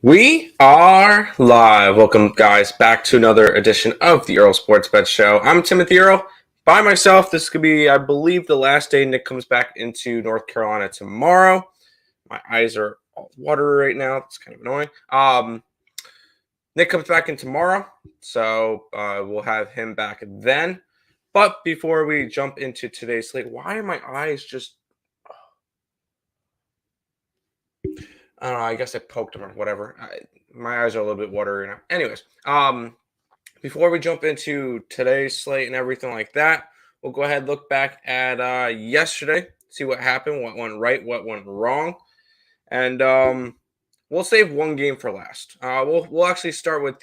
We are live. Welcome, guys, back to another edition of the Earle Sports Bet Show. I'm Timothy Earle. By myself, this could be, I believe, the last day Nick comes back into North Carolina tomorrow. My eyes are all watery right now. It's kind of annoying. Nick comes back in tomorrow, so we'll have him back then. But before we jump into today's slate, why are my eyes just... I don't know. I guess I poked them or whatever. My eyes are a little bit watery now. Anyways, before we jump into today's slate and everything like that, we'll go ahead and look back at yesterday, see what happened, what went right, what went wrong, and we'll save one game for last. We'll actually start with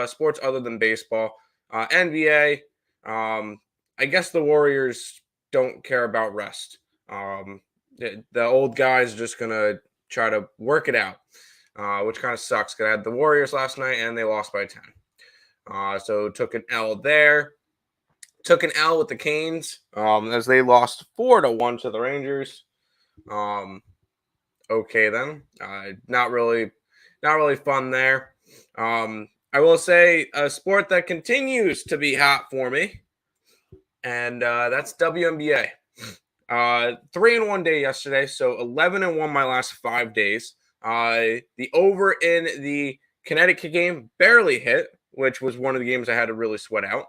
sports other than baseball, NBA. I guess the Warriors don't care about rest. The old guys are just gonna try to work it out, which kind of sucks. Because I had the Warriors last night and they lost by 10. So took an L there. Took an L with the Canes as they lost 4-1 to the Rangers. Okay then, not really fun there. I will say a sport that continues to be hot for me, and that's WNBA. 3-1 day yesterday, so 11-1 my last 5 days. The over in the Connecticut game barely hit, which was one of the games I had to really sweat out.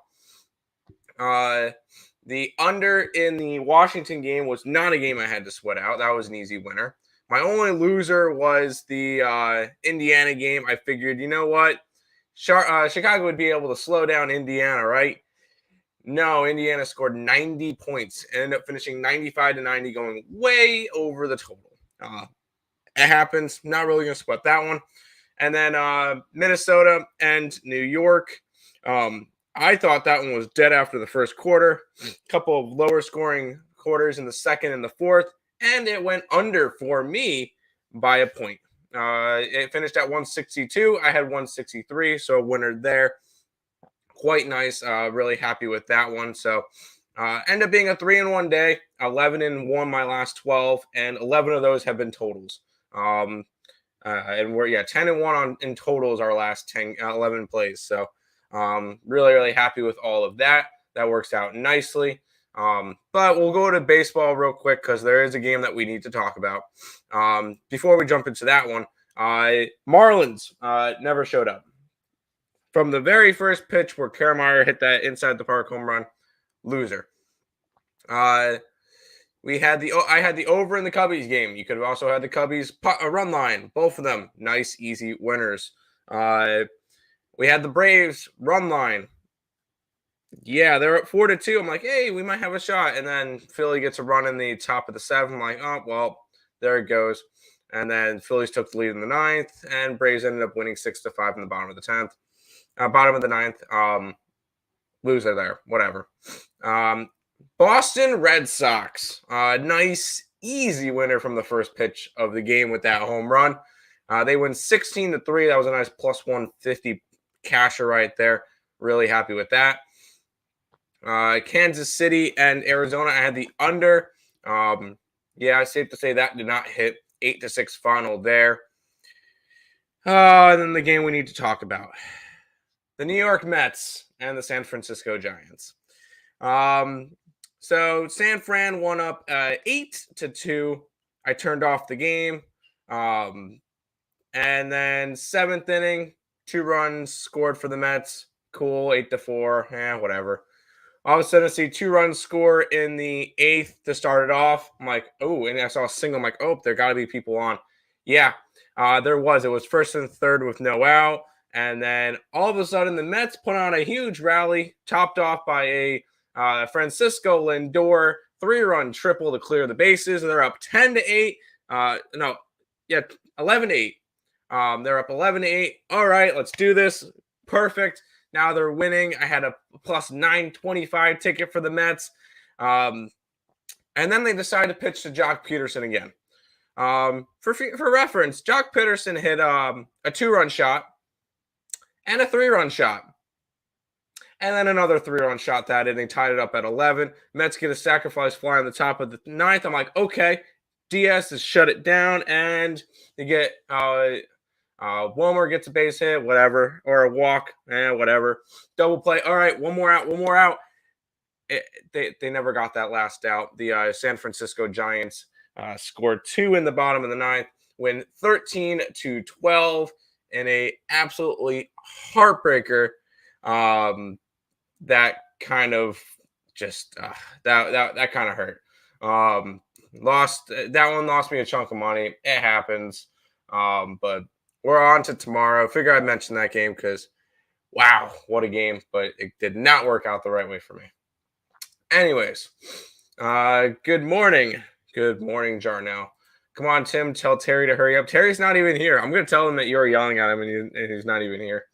The under in the Washington game was not a game I had to sweat out. That was an easy winner. My only loser was the Indiana game. I figured, you know what? Chicago would be able to slow down Indiana, right? No, Indiana scored 90 points and ended up finishing 95-90, going way over the total. It happens. Not really going to sweat that one. And then Minnesota and New York. I thought that one was dead after the first quarter. A couple of lower scoring quarters in the second and the fourth. And it went under for me by a point. It finished at 162. I had 163, so a winner there. Quite nice. Really happy with that one. So ended up being a 3-1 day. 11-1 my last 12, and 11 of those have been totals. And we're 10-1 in totals our last 11 plays. So really happy with all of that. That works out nicely. But we'll go to baseball real quick because there is a game that we need to talk about. Before we jump into that one, Marlins never showed up. From the very first pitch where Kiermaier hit that inside the park home run, loser. I had the over in the Cubbies game. You could have also had the Cubbies run line. Both of them nice, easy winners. We had the Braves run line. Yeah, they're at 4-2. I'm like, hey, we might have a shot. And then Philly gets a run in the top of the 7th. I'm like, oh, well, there it goes. And then Phillies took the lead in the 9th, and Braves ended up winning 6-5 in the bottom of the 10th. Bottom of the 9th. Loser there. Whatever. Boston Red Sox. Nice, easy winner from the first pitch of the game with that home run. They win 16-3. That was a nice plus 150 casher right there. Really happy with that. Kansas City and Arizona, I had the under. It's safe to say that did not hit. 8-6 final there. And then the game we need to talk about. The New York Mets and the San Francisco Giants. So San Fran won up 8-2. I turned off the game. And then 7th inning, 2 runs scored for the Mets. Cool, 8-4. Whatever. All of a sudden, I see 2 runs score in the 8th to start it off. I'm like, oh, and I saw a single. I'm like, oh, there got to be people on. Yeah, there was. It was 1st and 3rd with no out. And then all of a sudden, the Mets put on a huge rally, topped off by a Francisco Lindor 3-run triple to clear the bases. They're up 10-8. 11-8. They're up 11-8. All right, let's do this. Perfect. Now they're winning. I had a plus 925 ticket for the Mets. And then they decided to pitch to Jock Peterson again. For reference, Jock Peterson hit a 2-run shot and a 3-run shot. And then another 3-run shot that inning, tied it up at 11. Mets get a sacrifice fly on the top of the 9th. I'm like, okay, Diaz has shut it down, and they get Wilmer gets a base hit, whatever, or a walk, whatever. Double play. All right, one more out. They never got that last out. The San Francisco Giants scored 2 in the bottom of the ninth, win 13-12 in a absolutely heartbreaker. That kind of just that kind of hurt. Lost me a chunk of money. It happens. But we're on to tomorrow. Figure I'd mention that game because wow, what a game! But it did not work out the right way for me. Anyways, good morning, Jarnell. Come on, Tim. Tell Terry to hurry up. Terry's not even here. I'm gonna tell him that you're yelling at him and he's not even here.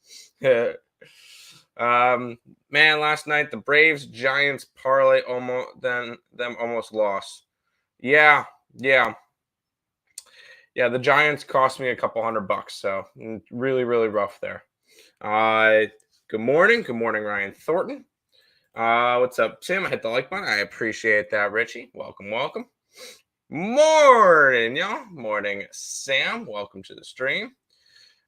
Man, last night the Braves Giants parlay almost lost. Yeah. The Giants cost me a couple $100, so really rough there. Good morning, Ryan Thornton. What's up, Tim? I hit the like button. I appreciate that, Richie. Welcome. Morning, y'all. Morning, Sam. Welcome to the stream.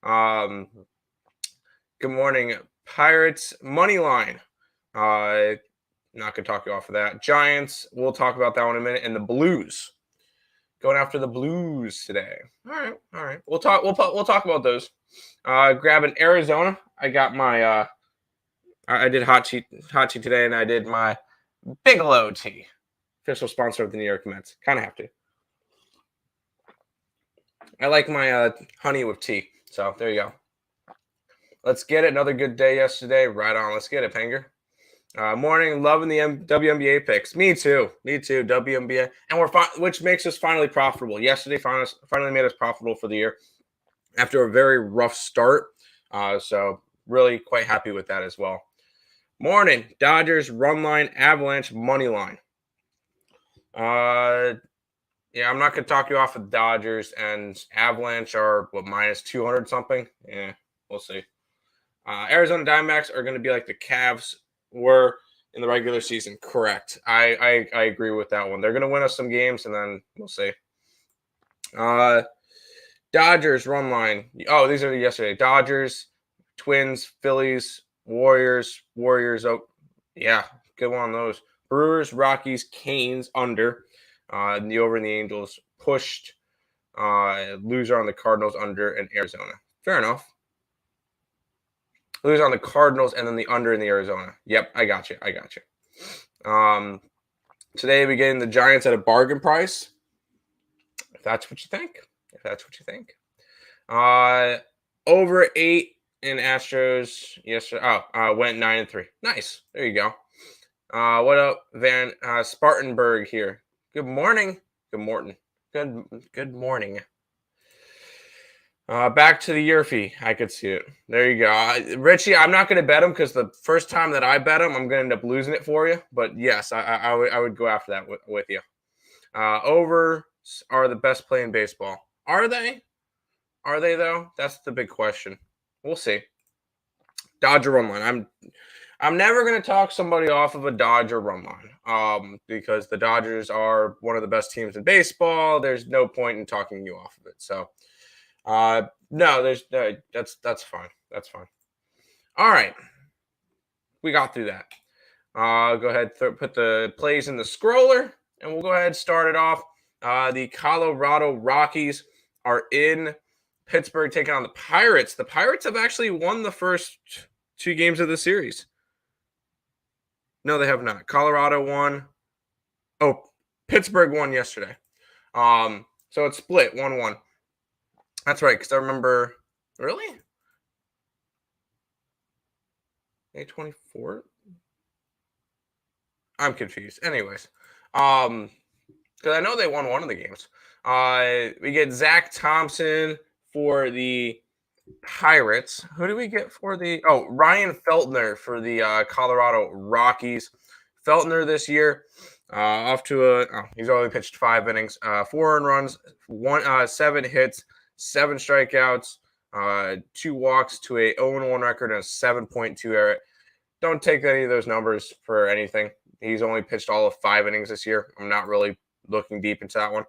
Good morning, Pirates money line. Not gonna talk you off of that. Giants. We'll talk about that one in a minute. And the Blues. Going after the Blues today. All right. We'll talk about those. Grabbing Arizona. I got my I did hot tea today, and I did my Bigelow tea. Official sponsor of the New York Mets. Kind of have to. I like my honey with tea. So there you go. Let's get it. Another good day yesterday. Right on. Let's get it, Penger. Morning, loving the WNBA picks. Me too. WNBA, and which makes us finally profitable. Yesterday finally made us profitable for the year after a very rough start. So really quite happy with that as well. Morning, Dodgers run line, Avalanche money line. Yeah, I'm not gonna talk you off of Dodgers, and Avalanche are minus 200 something. Yeah, we'll see. Arizona Diamondbacks are going to be like the Cavs were in the regular season. Correct. I agree with that one. They're going to win us some games, and then we'll see. Dodgers run line. Oh, these are yesterday. Dodgers, Twins, Phillies, Warriors. Oh, yeah, good one on those. Brewers, Rockies, Canes under. The over in the Angels pushed. Loser on the Cardinals under and Arizona. Fair enough. Lose on the Cardinals and then the under in the Arizona. Yep, I got you. Today we getting the Giants at a bargain price. If that's what you think. Over 8 in Astros yesterday. Went 9-3. Nice. There you go. What up, Van Spartanburg here? Good morning. Good morning. Back to the Yerfie. I could see it. There you go. Richie, I'm not going to bet him because the first time that I bet him, I'm going to end up losing it for you. But yes, I would go after that with you. Overs are the best play in baseball. Are they? Are they, though? That's the big question. We'll see. Dodger run line. I'm never going to talk somebody off of a Dodger run line because the Dodgers are one of the best teams in baseball. There's no point in talking you off of it. So, no, that's fine. That's fine. All right. We got through that. Go ahead, put the plays in the scroller, and we'll go ahead and start it off. The Colorado Rockies are in Pittsburgh taking on the Pirates. The Pirates have actually won the first 2 games of the series. No, they have not. Colorado won. Oh, Pittsburgh won yesterday. So it's split 1-1. That's right, because I remember. Really? May 24th? I'm confused. Anyways, because I know they won one of the games. We get Zach Thompson for the Pirates. Who do we get for the? Oh, Ryan Feltner for the Colorado Rockies. Feltner this year, off to he's only pitched 5 innings, 4 earned runs, 7 hits, 7 strikeouts, 2 walks to a 0-1 record and a 7.2 ERA. Don't take any of those numbers for anything. He's only pitched all of 5 innings this year. I'm not really looking deep into that one.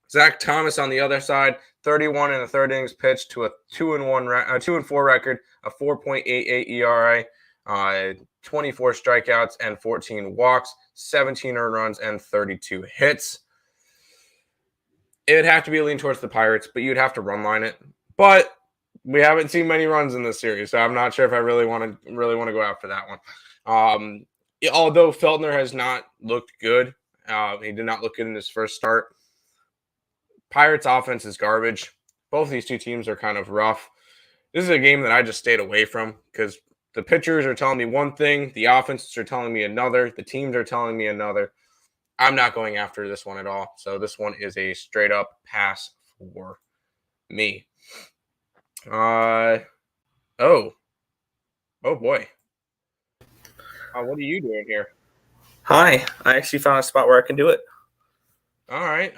Zach Thomas on the other side, 31 and a third innings pitched to a 2-4 record, a 4.88 ERA, 24 strikeouts and 14 walks, 17 earned runs, and 32 hits. It would have to be a lean towards the Pirates, but you'd have to run line it. But we haven't seen many runs in this series, so I'm not sure if I really want to go after that one. Although Feltner has not looked good, he did not look good in his first start. Pirates offense is garbage. Both of these two teams are kind of rough. This is a game that I just stayed away from because the pitchers are telling me one thing, the offenses are telling me another, the teams are telling me another. I'm not going after this one at all. So this one is a straight up pass for me. Oh boy. What are you doing here? Hi. I actually found a spot where I can do it. All right.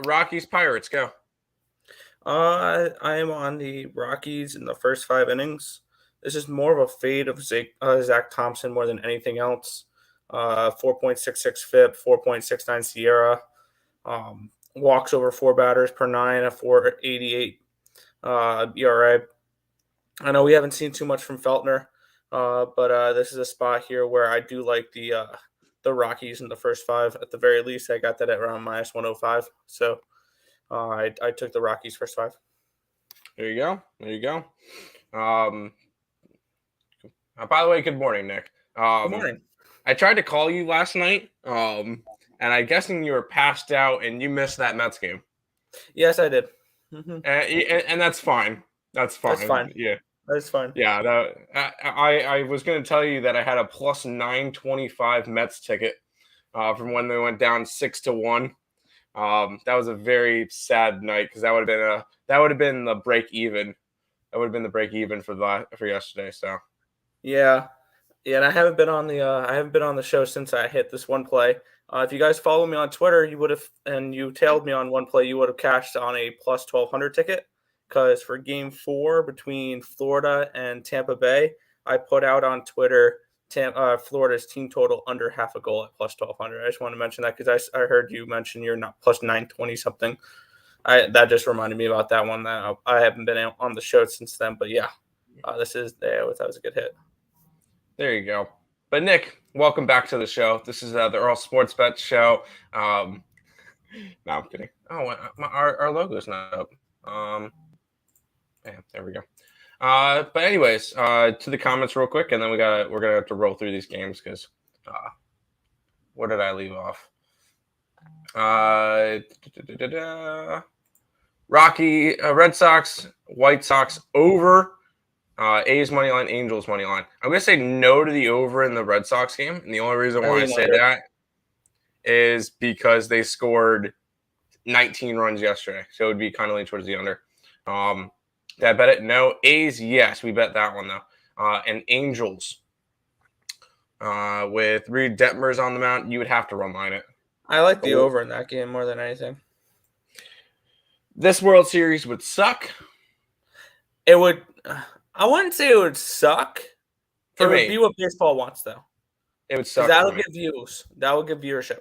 Rockies Pirates, go. I am on the Rockies in the first 5 innings. This is more of a fade of Zach Thompson more than anything else. 4.66 FIP, 4.69 Sierra, walks over 4 batters per 9, a 4.88 ERA. I know we haven't seen too much from Feltner, but this is a spot here where I do like the Rockies in the first 5. At the very least, I got that at around minus 105. So I took the Rockies first 5. There you go. By the way, good morning, Nick. Good morning. I tried to call you last night, and I'm guessing you were passed out and you missed that Mets game. Yes, I did. Mm-hmm. And that's fine. That's fine. Yeah. That's fine. Yeah. I was going to tell you that I had a plus 925 Mets ticket from when they went down 6-1. That was a very sad night because that would have been the break even. That would have been the break even for yesterday. So. Yeah, and I haven't been on the show since I hit this one play. If you guys follow me on Twitter, you would have, and you tailed me on one play, you would have cashed on a plus 1,200 ticket. Because for Game 4 between Florida and Tampa Bay, I put out on Twitter Florida's team total under half a goal at plus 1,200. I just want to mention that because I heard you mention you're not plus 920 something. That just reminded me about that one. That I haven't been on the show since then, but yeah, that was a good hit. There you go. But Nick, welcome back to the show. This is the Earle Sports Bet Show. No, I'm kidding. Oh, our logo's not up. Yeah, there we go. But anyways, to the comments real quick, and then we're gonna have to roll through these games because where did I leave off? Rocky, Red Sox, White Sox over. A's money line, Angels money line. I'm gonna say no to the over in the Red Sox game, and the only reason why I say that is because they scored 19 runs yesterday, so it would be kind of lean towards the under. Did I bet it? No. A's, yes, we bet that one though. And Angels, with Reed Detmers on the mound, you would have to run line it. I like the over in that game more than anything. This World Series would suck. It would. I wouldn't say it would suck. It would be what baseball wants, though. It would suck. That'll give views. That will give viewership.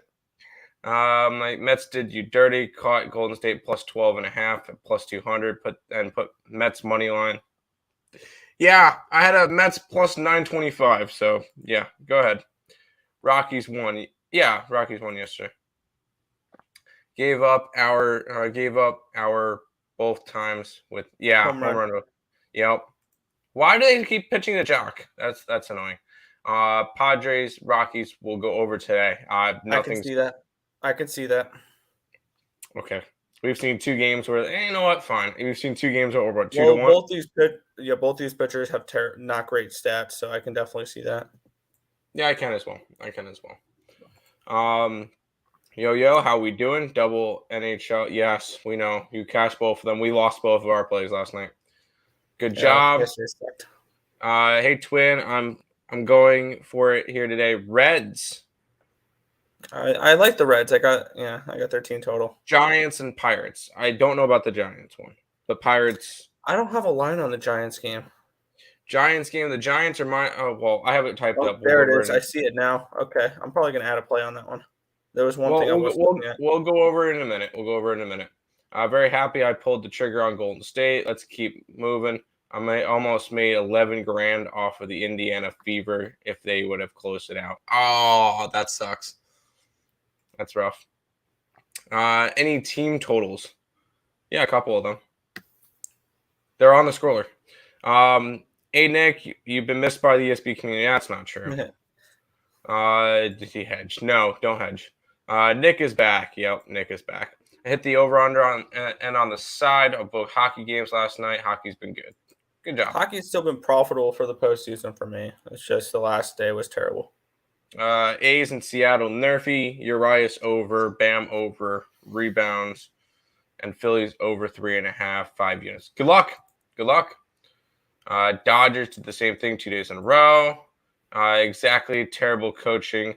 Like Mets did you dirty. Caught Golden State plus 12.5 at plus 200. Put Mets money line. Yeah, I had a Mets plus 925. So yeah, go ahead. Rockies won. Yeah, Rockies won yesterday. Gave up our both times with home run. Yep. Why do they keep pitching the Jock? That's annoying. Padres, Rockies will go over today. I can see that. Okay. We've seen 2 games where, you know what? Fine. We've seen 2 games where over 2-1. Both these pitchers have not great stats, so I can definitely see that. Yeah, I can as well. Yo, how we doing? Double NHL. Yes, we know. You cashed both of them. We lost both of our plays last night. Good job. Hey, Twin. I'm going for it here today. Reds. I like the Reds. I got 13 total. Giants and Pirates. I don't know about the Giants one. The Pirates. I don't have a line on the Giants game. The Giants are my. Oh well, I have it typed up. There it is. I see it now. Okay, I'm probably gonna add a play on that one. There was one thing I was looking at. We'll go over in a minute. Very happy I pulled the trigger on Golden State. Let's keep moving. Almost made 11 grand off of the Indiana Fever if they would have closed it out. Oh, that sucks. That's rough. Any team totals? Yeah, a couple of them. They're on the scroller. Hey, Nick, you've been missed by the ESB community. That's not true. Did he hedge? No, don't hedge. Nick is back. Yep, Nick is back. I hit the over-under on the side of both hockey games last night. Hockey's been good. Good job. Hockey's still been profitable for the postseason for me. It's just the last day was terrible. A's in Seattle, Nerfy, Urias over, Bam over, rebounds, and Phillies over 3.5, 5 units. Good luck. Good luck. Dodgers did the same thing 2 days in a row. Exactly. Terrible coaching.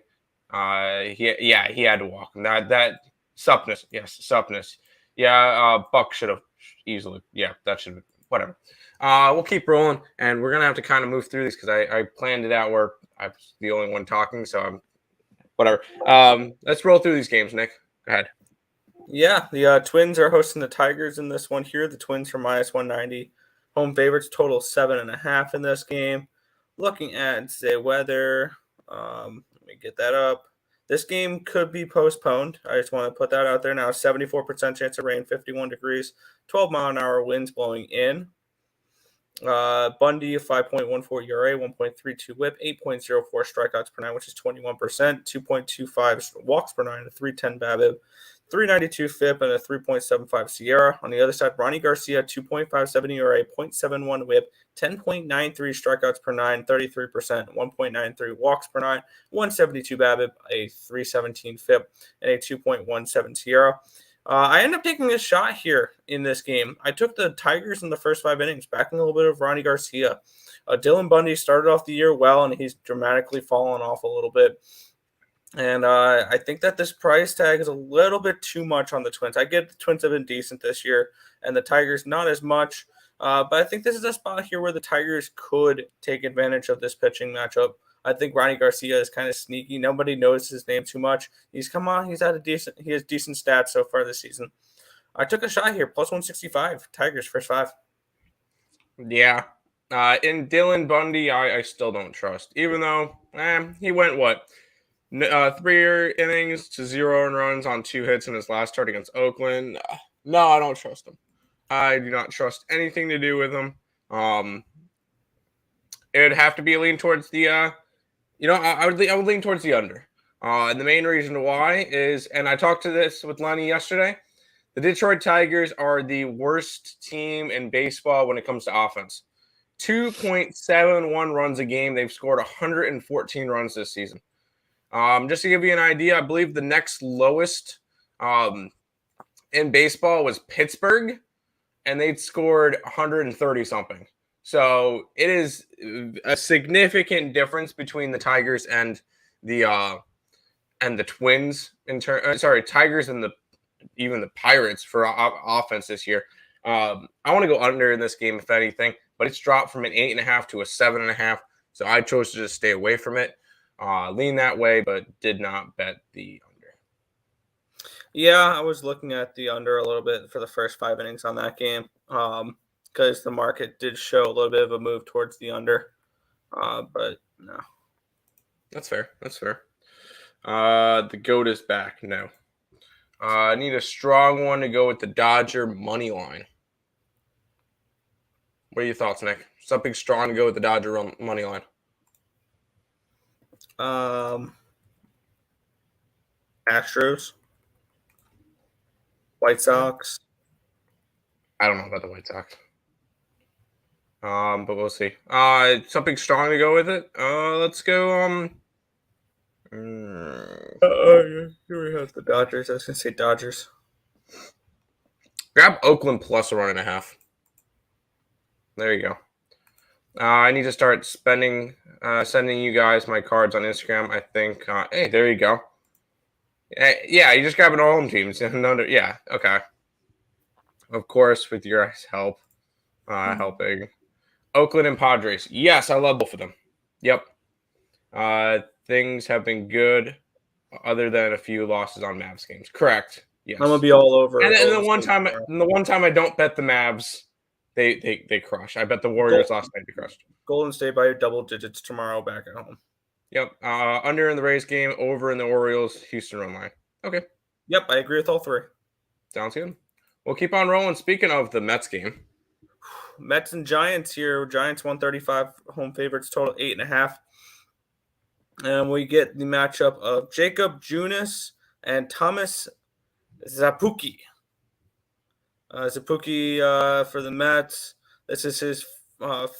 He had to walk. That Suppness. Yes, Suppness. Yeah, Buck should have easily. Yeah, that should have. Whatever. We'll keep rolling, and we're gonna have to kind of move through these because I planned it out where I was the only one talking, so I'm whatever. Let's roll through these games, Nick. Go ahead. Yeah, the Twins are hosting the Tigers in this one here. The Twins are minus 190. Home favorites total 7.5 in this game. Looking at the weather, let me get that up. This game could be postponed. I just want to put that out there now. 74% chance of rain, 51 degrees, 12-mile-an-hour winds blowing in. Bundy, 5.14 ERA, 1.32 whip, 8.04 strikeouts per nine, which is 21%, 2.25 walks per nine, a 310 BABIP, 392 FIP, and a 3.75 Sierra. On the other side, Ronnie Garcia, 2.57 ERA, 0.71 whip, 10.93 strikeouts per nine, 33%, 1.93 walks per nine, 172 BABIP, a 317 FIP, and a 2.17 Sierra. I ended up taking a shot here in this game. I took the Tigers in the first 5 innings, backing a little bit of Ronnie Garcia. Dylan Bundy started off the year well, and he's dramatically fallen off a little bit. And I think that this price tag is a little bit too much on the Twins. I get the Twins have been decent this year, and the Tigers not as much. But I think this is a spot here where the Tigers could take advantage of this pitching matchup. I think Ronnie Garcia is kind of sneaky. Nobody knows his name too much. He has decent stats so far this season. I took a shot here, plus 165. Tigers first 5. Yeah. In Dylan Bundy, I still don't trust. Even though he went 3 innings to 0 earned runs on 2 hits in his last start against Oakland. No, I don't trust him. I do not trust anything to do with him. It would have to be a lean towards the I would lean towards the under. And the main reason why is, and I talked to this with Lenny yesterday, the Detroit Tigers are the worst team in baseball when it comes to offense. 2.71 runs a game. They've scored 114 runs this season. Just to give you an idea, I believe the next lowest in baseball was Pittsburgh, and they'd scored 130 something. So it is a significant difference between the Tigers and the Twins Tigers and even the Pirates for offense this year. I want to go under in this game if anything, but it's dropped from an 8.5 to a 7.5. So I chose to just stay away from it. Lean that way, but did not bet the under. Yeah, I was looking at the under a little bit for the first 5 innings on that game. Because the market did show a little bit of a move towards the under. But no. That's fair. The GOAT is back. No. I need a strong one to go with the Dodger money line. What are your thoughts, Nick? Something strong to go with the Dodger money line. Astros. White Sox. I don't know about the White Sox. But we'll see. Something strong to go with it. Let's go. You already have the Dodgers. I was gonna say Dodgers. Grab Oakland plus a 1.5. There you go. I need to start sending you guys my cards on Instagram. I think. Hey, there you go. Yeah, you just grabbing all home teams. Yeah, okay. Of course, with your help, helping. Oakland and Padres. Yes, I love both of them. Yep. Things have been good other than a few losses on Mavs games. Correct. I'm gonna Yes. be all over And Golden the one State time, tomorrow. the one time I don't bet the Mavs, they crush. I bet the Warriors last night they crushed. Golden State by double digits tomorrow back at home. Yep. Under in the Rays game, over in the Orioles, Houston run line. Okay. Yep, I agree with all three. Sounds good. We'll keep on rolling. Speaking of the Mets game, Mets and Giants here. Giants 135 home favorites, total 8.5. And we get the matchup of Jacob Junis and Thomas Zapuki. Zapuki for the Mets. This is his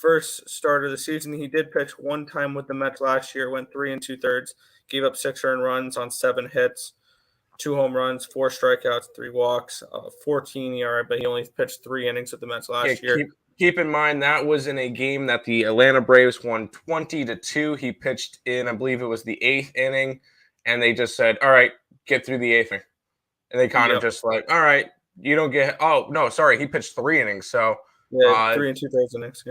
first start of the season. He did pitch one time with the Mets last year, went 3 2/3, gave up 6 earned runs on 7 hits, 2 home runs, 4 strikeouts, 3 walks, 14 ERA, but he only pitched 3 innings with the Mets last year. Keep in mind that was in a game that the Atlanta Braves won 20-2. He pitched in, I believe it was the 8th inning, and they just said, "All right, get through the 8th inning," and they kind of just like, "All right, you don't get." Oh no, sorry, he pitched 3 innings, so 3 2/3 innings,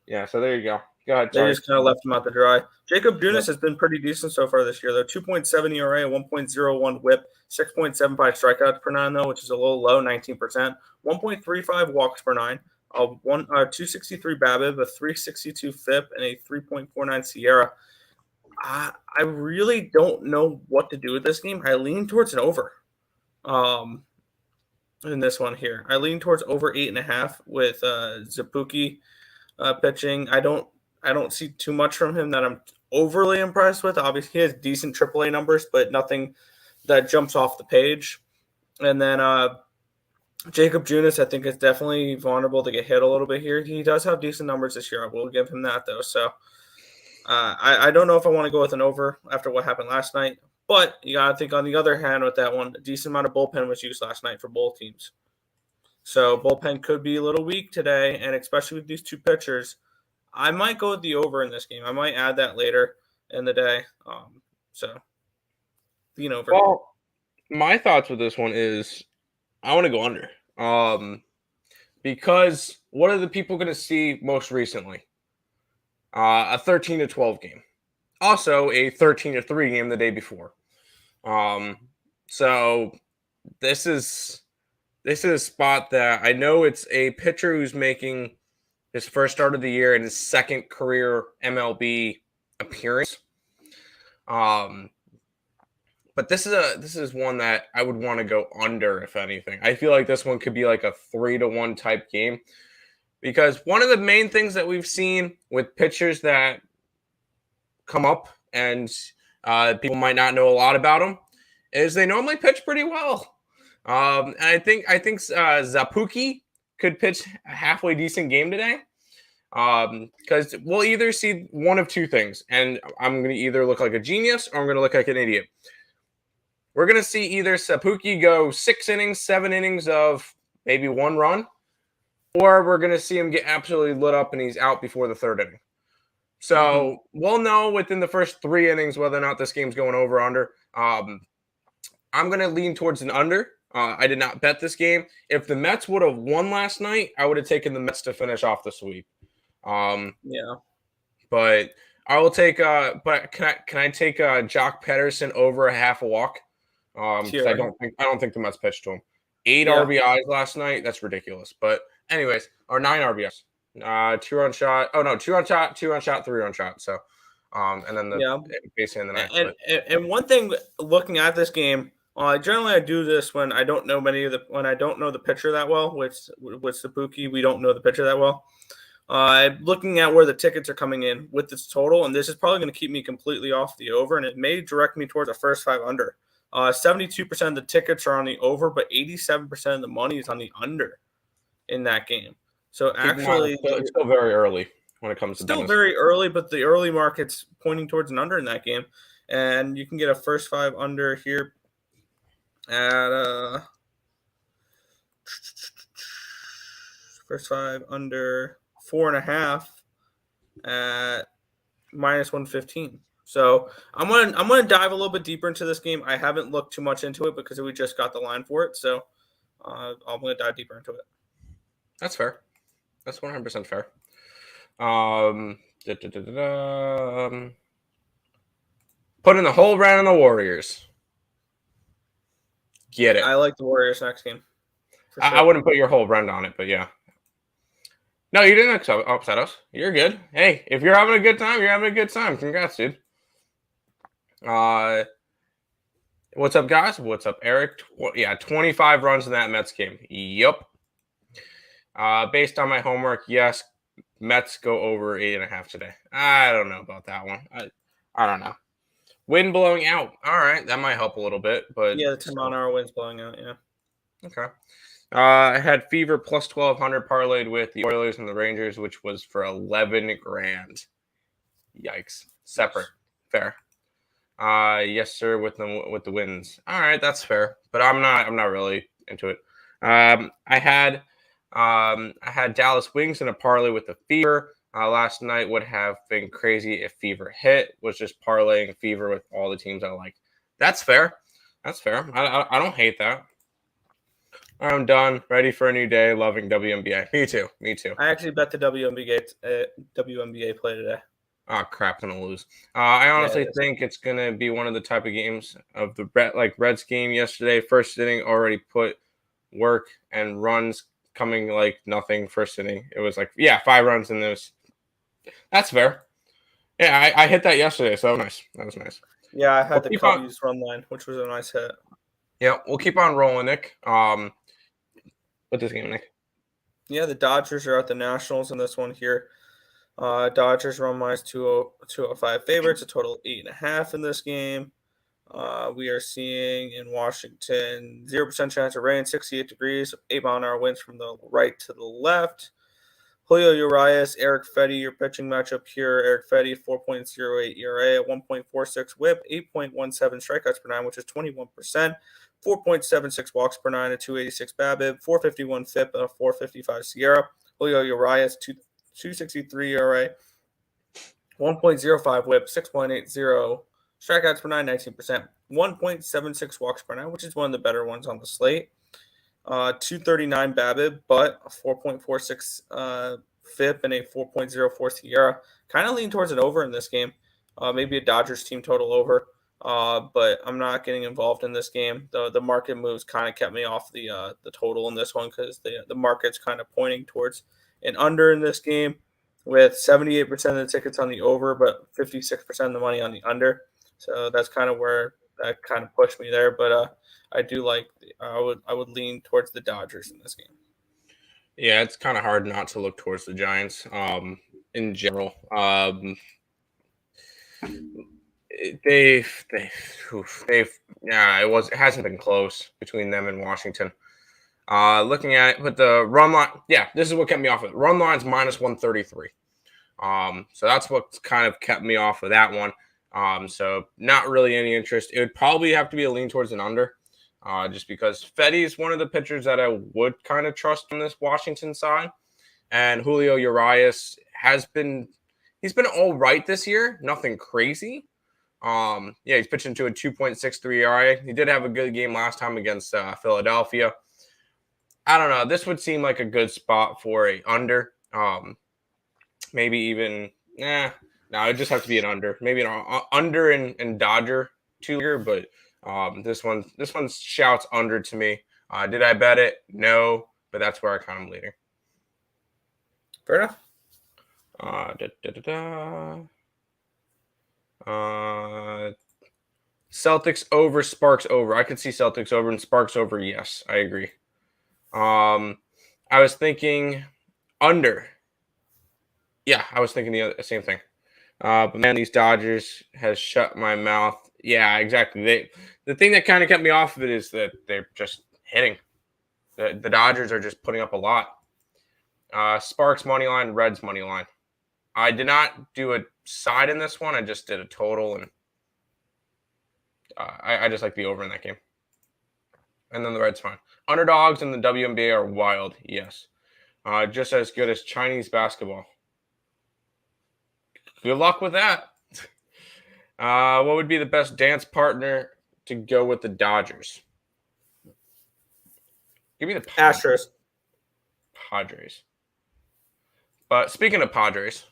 yeah. So there you go. Go ahead. They just kind of left him out to dry. Jacob Junis has been pretty decent so far this year, though. 2.7 ERA, 1.01 WHIP, 6.75 strikeouts per 9, though, which is a little low, 19%. 1.35 walks per 9, 263 BABIP, a 362 FIP, and a 3.49 SIERA. I really don't know what to do with this game. I lean towards an over. In this one here, I lean towards over 8.5 with Zapuki pitching. I don't see too much from him that I'm overly impressed with. Obviously, he has decent AAA numbers, but nothing that jumps off the page. And then Jacob Junis, I think, is definitely vulnerable to get hit a little bit here. He does have decent numbers this year. I will give him that, though. So I don't know if I want to go with an over after what happened last night. But you got to think, on the other hand, with that one, a decent amount of bullpen was used last night for both teams. So bullpen could be a little weak today, and especially with these two pitchers, I might go with the over in this game. I might add that later in the day. So, lean over. Well, my thoughts with this one is I want to go under. Because what are the people going to see most recently? A 13-12 game. Also, a 13-3 game the day before. So this is a spot that I know it's a pitcher who's making his first start of the year and his second career MLB appearance. But this is one that I would want to go under, if anything. I feel like this one could be like a 3-1 type game, because one of the main things that we've seen with pitchers that come up and people might not know a lot about them is they normally pitch pretty well. And I think Zapuki could pitch a halfway decent game today. Because we'll either see one of two things, and I'm going to either look like a genius or I'm going to look like an idiot. We're going to see either Zapuki go 6 innings, 7 innings of maybe 1 run, or we're going to see him get absolutely lit up and he's out before the 3rd inning. So we'll know within the first 3 innings whether or not this game's going over or under. I'm going to lean towards an under. I did not bet this game. If the Mets would have won last night, I would have taken the Mets to finish off the sweep. But I will take. But can I take Jock Pederson over a half a walk? Because I don't think the Mets pitched to him. 8 RBIs last night. That's ridiculous. But anyways, or 9 RBIs. 2-run shot. Oh no, 2-run shot, 2-run shot, 3-run shot. So, and then the base in the ninth. And one thing, looking at this game, generally I do this when I don't know the pitcher that well. With Zapuki, we don't know the pitcher that well. Looking at where the tickets are coming in with this total, and this is probably going to keep me completely off the over, and it may direct me towards a first 5 under. 72% of the tickets are on the over, but 87% of the money is on the under in that game. So actually, it's still very early when it comes to still very early, but the early market's pointing towards an under in that game, and you can get a first 5 under here at first 5 under 4.5 at -115. So I'm gonna dive a little bit deeper into this game. I haven't looked too much into it because we just got the line for it. So I'm gonna dive deeper into it. That's fair. That's 100% fair. Put in the whole round on the Warriors. Get it. I like the Warriors next game. For I sure. wouldn't put your whole rent on it, but yeah. No, you didn't upset us. You're good. Hey, if you're having a good time, you're having a good time. Congrats, dude. What's up, guys? What's up, Eric? 25 runs in that Mets game. Yup. Based on my homework, yes, Mets go over 8.5 today. I don't know about that one. I don't know. Wind blowing out. All right, that might help a little bit, but Yeah, the 10-mile-an-hour wind's blowing out. Yeah. okay. I had Fever plus 1,200 parlayed with the Oilers and the Rangers, which was for 11 grand. Yikes. Separate. Fair. Yes, sir. With the wins. All right, that's fair. But I'm not really into it. I had Dallas Wings in a parlay with the Fever. Last night would have been crazy if Fever hit. Was just parlaying Fever with all the teams I like. That's fair. That's fair. I don't hate that. I'm done. Ready for a new day. Loving WNBA. Me too. Me too. I actually bet the WNBA play today. Oh crap! I'm gonna lose. I honestly think it's gonna be one of the type of games of the Reds game yesterday. First inning already put work and runs coming like nothing. First inning, it was like 5 runs in this. That's fair. Yeah, I hit that yesterday, so that was nice. That was nice. Yeah, I had the Cubbies run line, which was a nice hit. Yeah, we'll keep on rolling, Nick. With this game, Nick. Yeah, the Dodgers are at the Nationals in this one here. Dodgers run minus 205 favorites, a total of 8.5 in this game. We are seeing in Washington 0% chance of rain, 68 degrees, 8-mile-an-hour winds from the right to the left. Julio Urias, Eric Fedde, your pitching matchup here. Eric Fedde, 4.08 ERA, 1.46 whip, 8.17 strikeouts per nine, which is 21%, 4.76 walks per nine, a 286 BABIP, 451 FIP, and a 455 Sierra. Julio Urias, 263 ERA, 1.05 whip, 6.80 strikeouts per nine, 19%, 1.76 walks per nine, which is one of the better ones on the slate. 239 BABIP, but a 4.46 FIP and a 4.04 Sierra. Kind of lean towards an over in this game. Maybe a Dodgers team total over, but I'm not getting involved in this game. The market moves kind of kept me off the total in this one because the market's kind of pointing towards an under in this game with 78% of the tickets on the over, but 56% of the money on the under. So that's kind of where that kind of pushed me there, but I do like. I would lean towards the Dodgers in this game. Yeah, it's kind of hard not to look towards the Giants. In general, it hasn't been close between them and Washington. Looking at it, but the run line, this is what kept me off of it. Run line's minus 133. So that's what kind of kept me off of that one. So not really any interest. It would probably have to be a lean towards an under, just because Fedde is one of the pitchers that I would kind of trust on this Washington side. And Julio Urias he's been all right this year. Nothing crazy. He's pitching to a 2.63 ERA. He did have a good game last time against Philadelphia. I don't know. This would seem like a good spot for a under. Maybe even, no, it'd just have to be an under. Maybe an under and Dodger two-year, but this one shouts under to me. Did I bet it? No, but that's where I kind of leaning. Fair enough. Celtics over, Sparks over. I could see Celtics over and Sparks over. Yes, I agree. I was thinking under. Yeah, I was thinking the same thing. But man, these Dodgers has shut my mouth. Yeah, exactly. The thing that kind of kept me off of it is that they're just hitting. The Dodgers are just putting up a lot. Sparks money line, Reds money line. I did not do a side in this one. I just did a total, and I just like the over in that game. And then the Reds fine. Underdogs in the WNBA are wild. Yes, just as good as Chinese basketball. Good luck with that. What would be the best dance partner to go with the Dodgers? Give me the Astros. Padres. But speaking of Padres.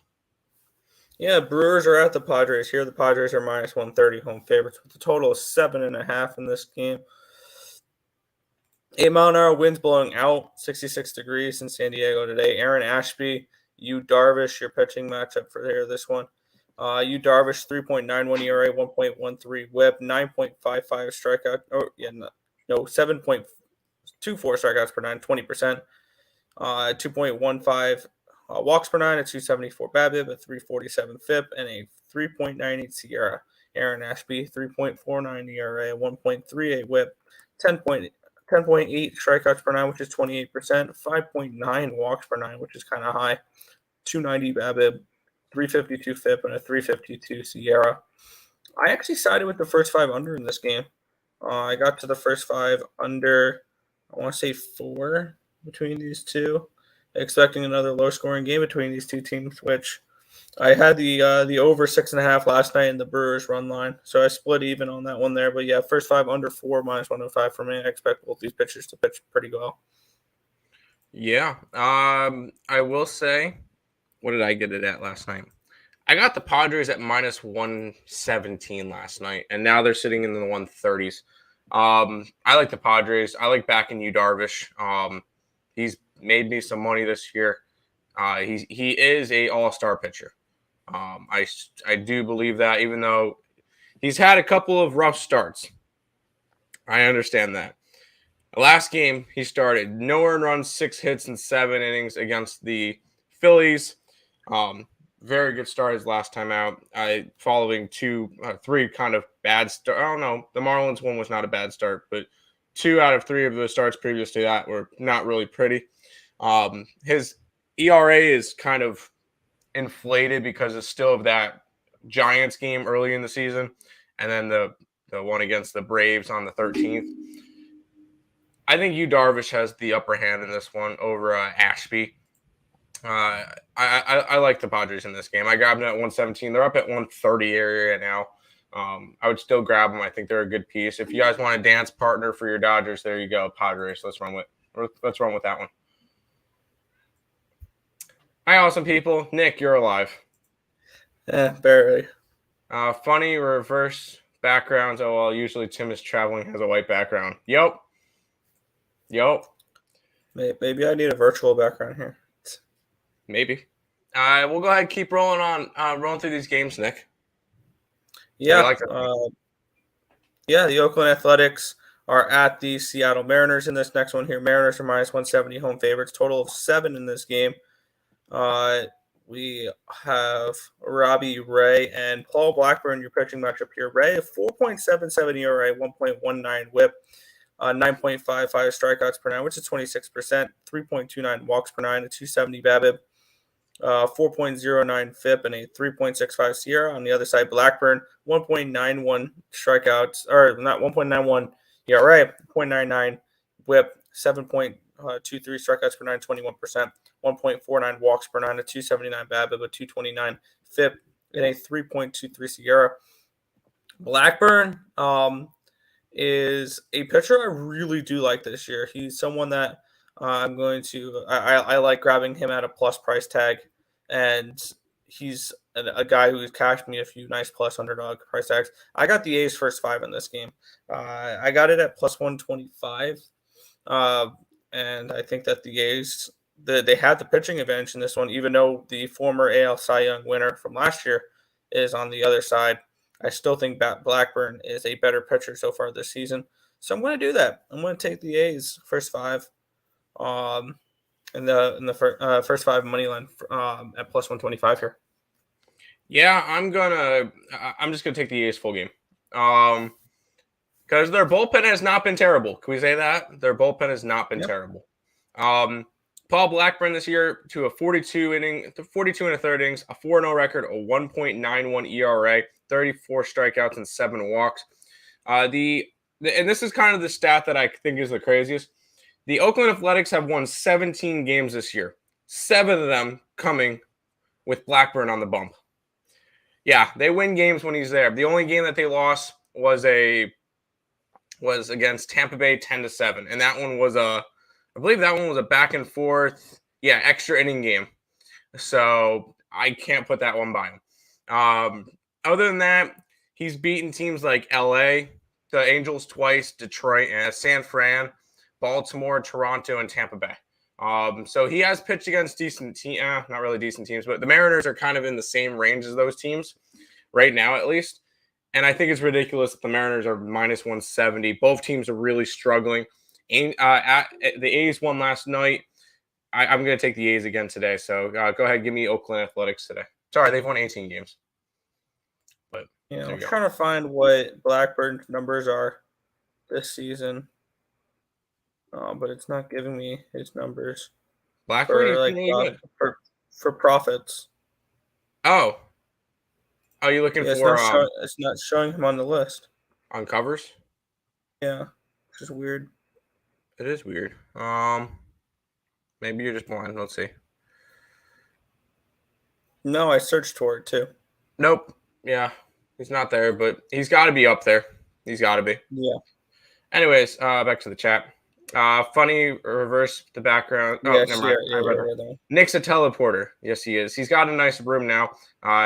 Yeah, Brewers are at the Padres. Here the Padres are minus 130 home favorites with a total of 7.5 in this game. 8-mile-an-hour winds blowing out, 66 degrees in San Diego today. Aaron Ashby, Yu Darvish, your pitching matchup for here this one. Yu Darvish, 3.91 ERA, 1.13 WHIP, 9.55 strikeout. Oh, yeah, no 7.24 strikeouts per nine, 20%. 2.15 walks per nine, a 274 BABIP, a 347 FIP, and a 3.98 SIERA. Aaron Ashby, 3.49 ERA, 1.38 WHIP, 10.8 strikeouts per nine, which is 28%, 5.9 walks per nine, which is kind of high, 290 BABIP, 352 FIP, and a 352 SIERA. I actually sided with the first five under in this game. I got to the first five under, I want to say 4 between these two, expecting another low-scoring game between these two teams, which I had the over 6.5 last night in the Brewers run line, so I split even on that one there. But yeah, first five under 4 minus 105 for me. I expect both these pitchers to pitch pretty well. Yeah. I will say, what did I get it at last night? I got the Padres at minus 117 last night, and now they're sitting in the 130s. I like the Padres. I like backing Yu Darvish. He's made me some money this year. He is a all-star pitcher. I do believe that, even though he's had a couple of rough starts. I understand that. The last game he started, no earned runs, 6 hits in 7 innings against the Phillies. Very good start his last time out. Following 3 kind of bad start. I don't know. The Marlins one was not a bad start, but 2 out of 3 of the starts previous to that were not really pretty. His ERA is kind of inflated because it's still of that Giants game early in the season, and then the one against the Braves on the 13th. I think Yu Darvish has the upper hand in this one over Ashby. I like the Padres in this game. I grabbed them at 117. They're up at 130 area now. I would still grab them. I think they're a good piece. If you guys want a dance partner for your Dodgers, there you go, Padres. Let's run with that one. Hi, awesome people. Nick, you're alive. Yeah, barely. Funny reverse backgrounds. Oh, well, usually Tim is traveling, has a white background. Yep. Maybe I need a virtual background here. Maybe. We'll go ahead and keep rolling through these games, Nick. Yeah. The Oakland Athletics are at the Seattle Mariners in this next one here. Mariners are minus 170 home favorites. Total of 7 in this game. We have Robbie Ray and Paul Blackburn, your pitching matchup here. Ray, 4.77 ERA, 1.19 WHIP, 9.55 strikeouts per nine, which is 26%, 3.29 walks per nine, a 270 BABIP, 4.09 FIP, and a 3.65 SIERA. On the other side, Blackburn, 1.91 strikeouts, or not 1.91 ERA, 0.99 WHIP, 7.23 strikeouts per nine, 21%, 1.49 walks per nine, a 279 BABIP, a 229 FIP, and a 3.23 SIERA. Blackburn is a pitcher I really do like this year. He's someone that I like grabbing him at a plus price tag, and he's a guy who's cashed me a few nice plus underdog price tags. I got the A's first 5 in this game. I got it at plus 125, and I think that the A's they had the pitching advantage in this one, even though the former AL Cy Young winner from last year is on the other side. I still think Blackburn is a better pitcher so far this season. So I'm going to do that. I'm going to take the A's first 5 in the first 5 money line at plus 125 here. Yeah, I'm just going to take the A's full game. Because their bullpen has not been terrible. Can we say that? Their bullpen has not been terrible. Paul Blackburn this year to a 42 and a third innings, a 4-0 record, a 1.91 ERA, 34 strikeouts and 7 walks. And this is kind of the stat that I think is the craziest. The Oakland Athletics have won 17 games this year, 7 of them coming with Blackburn on the bump. Yeah, they win games when he's there. The only game that they lost was against Tampa Bay 10-7, and that one was I believe that one was a back and forth, extra inning game. So I can't put that one by him. Other than that, he's beaten teams like LA, the Angels twice, Detroit, and San Fran. Baltimore, Toronto, and Tampa Bay. So he has pitched against decent teams, not really decent teams, but the Mariners are kind of in the same range as those teams right now, at least. And I think it's ridiculous that the Mariners are minus 170. Both teams are really struggling. The A's won last night. I'm going to take the A's again today. So go ahead, give me Oakland Athletics today. Sorry, they've won 18 games. But I'm trying to find what Blackbird's numbers are this season. But it's not giving me his numbers. Blackbird, for profits. Oh, are you looking for? It's not showing him on the list. On covers? Yeah, which is weird. It is weird. Maybe you're just blind. Let's see. No, I searched for it too. Nope. Yeah, he's not there, but he's got to be up there. He's got to be. Yeah. Anyways, back to the chat. Funny reverse the background. Oh, yeah, never mind. Yeah. Nick's a teleporter. Yes, he is. He's got a nice room now.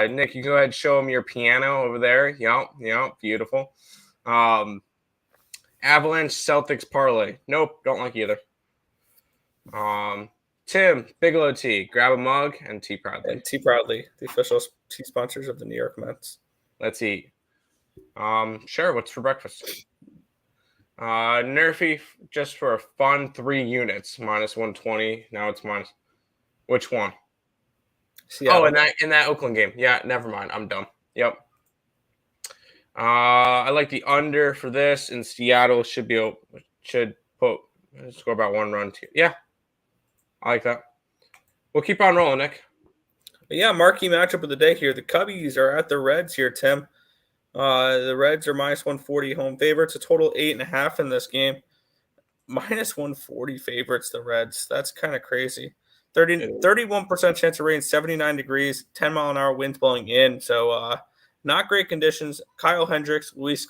Nick, you go ahead and show him your piano over there. Yep, beautiful. Avalanche Celtics parlay. Nope, don't like either. Tim, Bigelow Tea, grab a mug and tea proudly. And tea proudly, the official tea sponsors of the New York Mets. Let's eat. Sure, what's for breakfast? Nerfy, just for a fun, 3 units, minus 120. Now it's minus. Which one? Seattle. Oh, in that Oakland game. Yeah, never mind. I'm dumb. Yep. I like the under for this, and Seattle should score about 1 run too. Yeah, I like that. We'll keep on rolling, Nick. Yeah, marquee matchup of the day here. The Cubbies are at the Reds here, Tim. The Reds are minus 140 home favorites. A total 8.5 in this game. Minus 140 favorites, the Reds. That's kind of crazy. 31% chance of rain, 79 degrees, 10-mile-an-hour winds blowing in. So not great conditions. Kyle Hendricks, Luis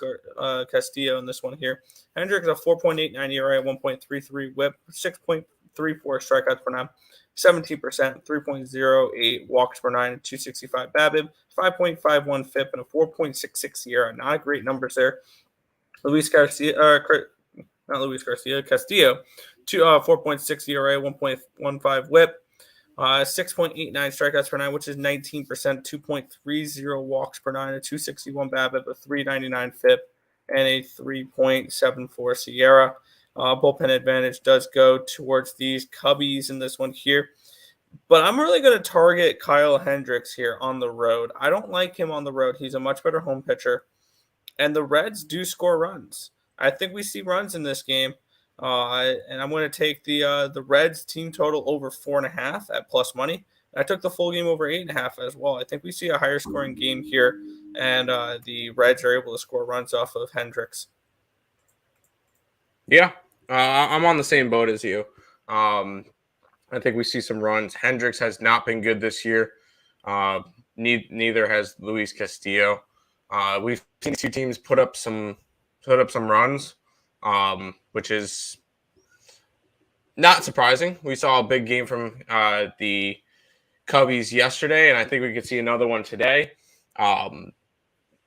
Castillo in this one here. Hendricks a 4.89 ERA, 1.33 whip, 6.34 strikeouts per 9, 17%, 3.08 walks per 9, and 265 BABIP, 5.51 FIP, and a 4.66 ERA. Not great numbers there. Castillo, 4.6 ERA, 1.15 whip, 6.89 strikeouts per 9, which is 19%, 2.30 walks per 9, a 261 BABIP, a 399 FIP, and a 3.74 Sierra. Bullpen advantage does go towards these Cubbies in this one here. But I'm really going to target Kyle Hendricks here on the road. I don't like him on the road. He's a much better home pitcher. And the Reds do score runs. I think we see runs in this game. And I'm going to take the Reds team total over 4.5 at plus money. I took the full game over 8.5 as well. I think we see a higher scoring game here, and the Reds are able to score runs off of Hendricks. Yeah, I'm on the same boat as you. I think we see some runs. Hendricks has not been good this year. Neither has Luis Castillo. We've seen 2 teams put up some runs. Which is not surprising. We saw a big game from the Cubbies yesterday, and I think we could see another one today.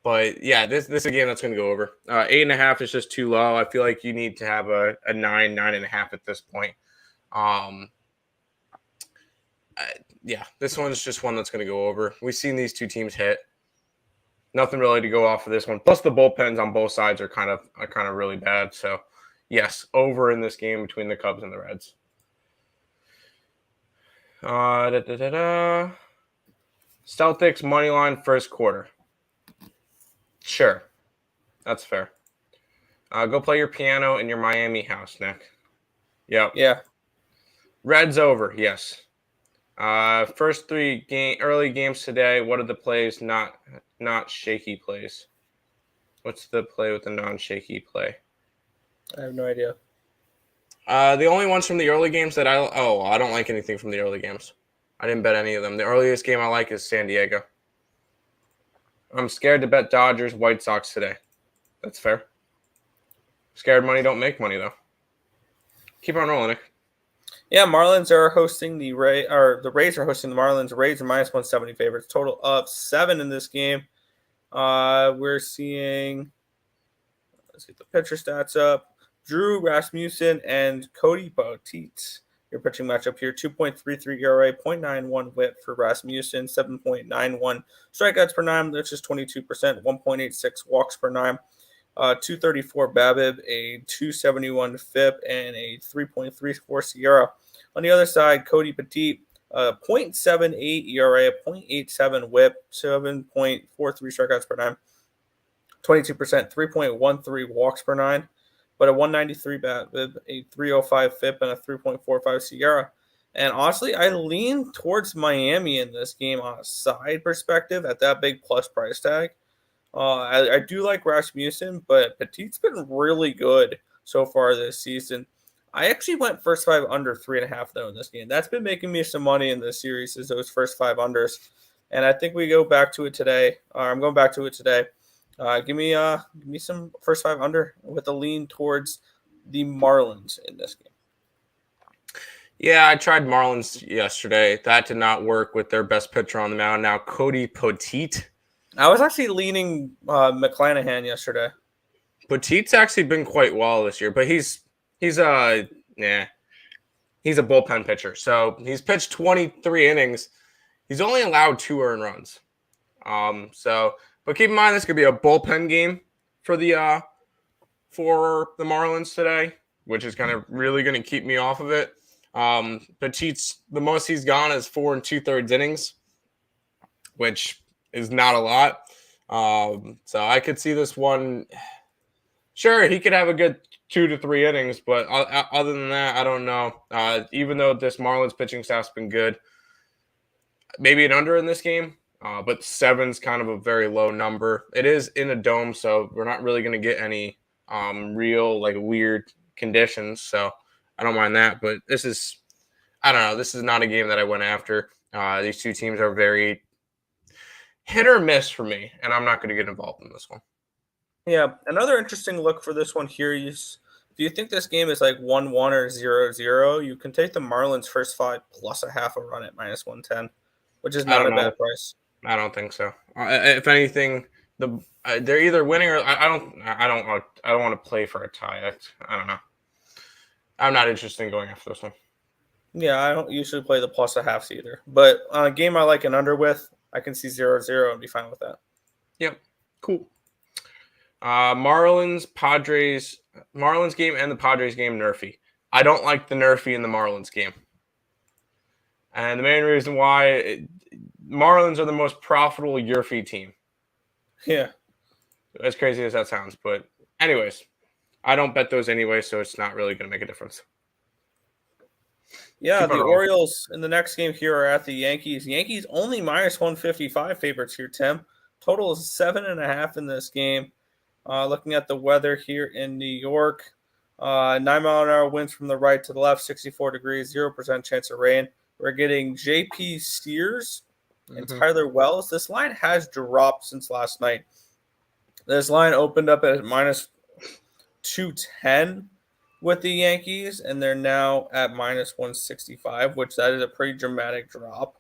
But yeah, this is a game that's going to go over. 8.5 is just too low. I feel like you need to have a 9.5 at this point. Yeah, this one's just one that's going to go over. We've seen these 2 teams hit. Nothing really to go off of this one. Plus, the bullpens on both sides are kind of really bad. So, yes, over in this game between the Cubs and the Reds. Celtics money line first quarter. Sure, that's fair. Go play your piano in your Miami house, Nick. Yep. Yeah. Reds over. Yes. First 3 early games today. What are the plays? Not shaky plays. What's the play with the non-shaky play? I have no idea. The only ones from the early games that I don't like anything from the early games. I didn't bet any of them. The earliest game I like is San Diego. I'm scared to bet Dodgers, White Sox today. That's fair. Scared money don't make money though. Keep on rolling, Nick. Yeah, Marlins are hosting the Rays are hosting the Marlins. Rays are minus 170 favorites. Total of 7 in this game. We're seeing, let's get the pitcher stats up. Drew Rasmussen and Cody Petit. Your pitching matchup here: 2.33 ERA, 0.91 WHIP for Rasmussen, 7.91 strikeouts per nine, which is 22%, 1.86 walks per nine. 234 BABIP, a 271 FIP, and a 3.34 Sierra. On the other side, Cody Petit, 0.78 ERA, 0.87 WHIP, 7.43 strikeouts per nine, 22%, 3.13 walks per nine, but a 193 BABIP, a 305 FIP, and a 3.45 Sierra. And honestly, I lean towards Miami in this game on a side perspective at that big plus price tag. I do like Rasmussen, but Petit's been really good so far this season. I actually went first five under 3.5 though in this game. That's been making me some money in this series, is those first five unders. And I think we go back to it today. I'm going back to it today. Give me some first five under with a lean towards the Marlins in this game. Yeah, I tried Marlins yesterday. That did not work with their best pitcher on the mound. Now Cody Petit. I was actually leaning McClanahan yesterday. Petit's actually been quite well this year, but he's a bullpen pitcher. So he's pitched 23 innings. He's only allowed 2 earned runs. But keep in mind this could be a bullpen game for the Marlins today, which is kind of really going to keep me off of it. Petit's the most he's gone is 4 2/3 innings, which is not a lot. So I could see this one. Sure, he could have a good 2 to 3 innings, but other than that, I don't know. Even though this Marlins pitching staff's been good, maybe an under in this game, but 7's kind of a very low number. It is in a dome, so we're not really going to get any real weird conditions. So I don't mind that, but this is not a game that I went after. These two teams are very hit or miss for me, and I'm not going to get involved in this one. Yeah, another interesting look for this one here is if you think this game is 1-1 or 0-0, you can take the Marlins first five plus a half a run at -110, which is not a bad price. I don't think so. If anything, they're either winning or I don't want to play for a tie. I don't know. I'm not interested in going after this one. Yeah, I don't usually play the plus a halves either. But on a game I like an under with, I can see 0-0 and be fine with that. Yep. Cool. Marlins game and the Padres game, Nerfy. I don't like the Nerfy in the Marlins game. And the main reason why Marlins are the most profitable Yerfy team. Yeah. As crazy as that sounds. But anyways, I don't bet those anyway, so it's not really going to make a difference. Yeah, the Orioles in the next game here are at the Yankees. Yankees only -155 favorites here, Tim. Total is 7.5 in this game. Looking at the weather here in New York, 9-mile-an-hour winds from the right to the left, 64 degrees, 0% chance of rain. We're getting J.P. Sears and Tyler Wells. This line has dropped since last night. This line opened up at -210 with the Yankees, and they're now at -165, which that is a pretty dramatic drop.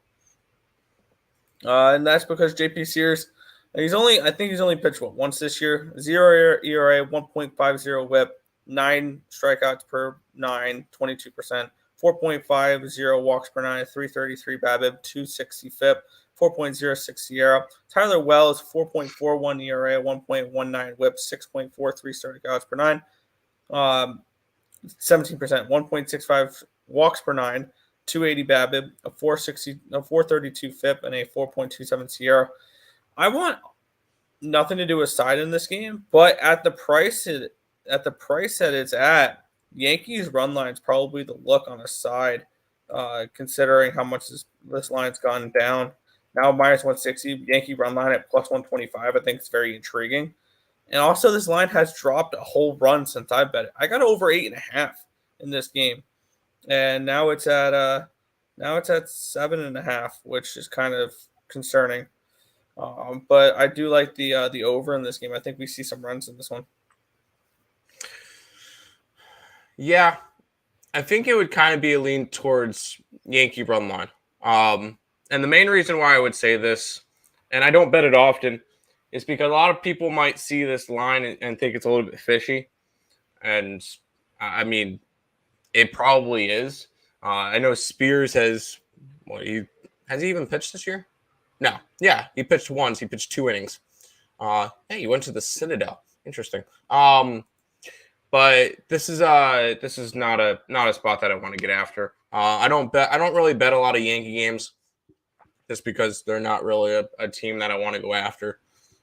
And that's because J.P. Sears, I think he's only pitched once this year. 0 ERA, 1.50 WHIP, 9 strikeouts per 9, 22%, 4.50 walks per 9, 333 BABIP, 260 FIP, 4.06 Sierra. Tyler Wells, 4.41 ERA, 1.19 WHIP, 6.43 strikeouts per 9, 17%, 1.65 walks per 9, 280 BABIP, a 432 FIP, and a 4.27 Sierra. I want nothing to do with side in this game, but at the price that it's at, Yankees run line's probably the look on a side, considering how much this line's gone down. Now -160, Yankee run line at +125. I think it's very intriguing. And also, this line has dropped a whole run since I bet it. I got over 8.5 in this game, and now it's at 7.5, which is kind of concerning. But I do like the over in this game. I think we see some runs in this one. Yeah, I think it would kind of be a lean towards Yankee run line. And the main reason why I would say this, and I don't bet it often, is because a lot of people might see this line and think it's a little bit fishy. And I mean, it probably is. I know Spears has. Well, has he even pitched this year? No. Yeah, he pitched once. He pitched 2 innings. Hey, he went to the Citadel. Interesting. But this is not a spot that I want to get after. I don't really bet a lot of Yankee games, just because they're not really a team that I want to go after.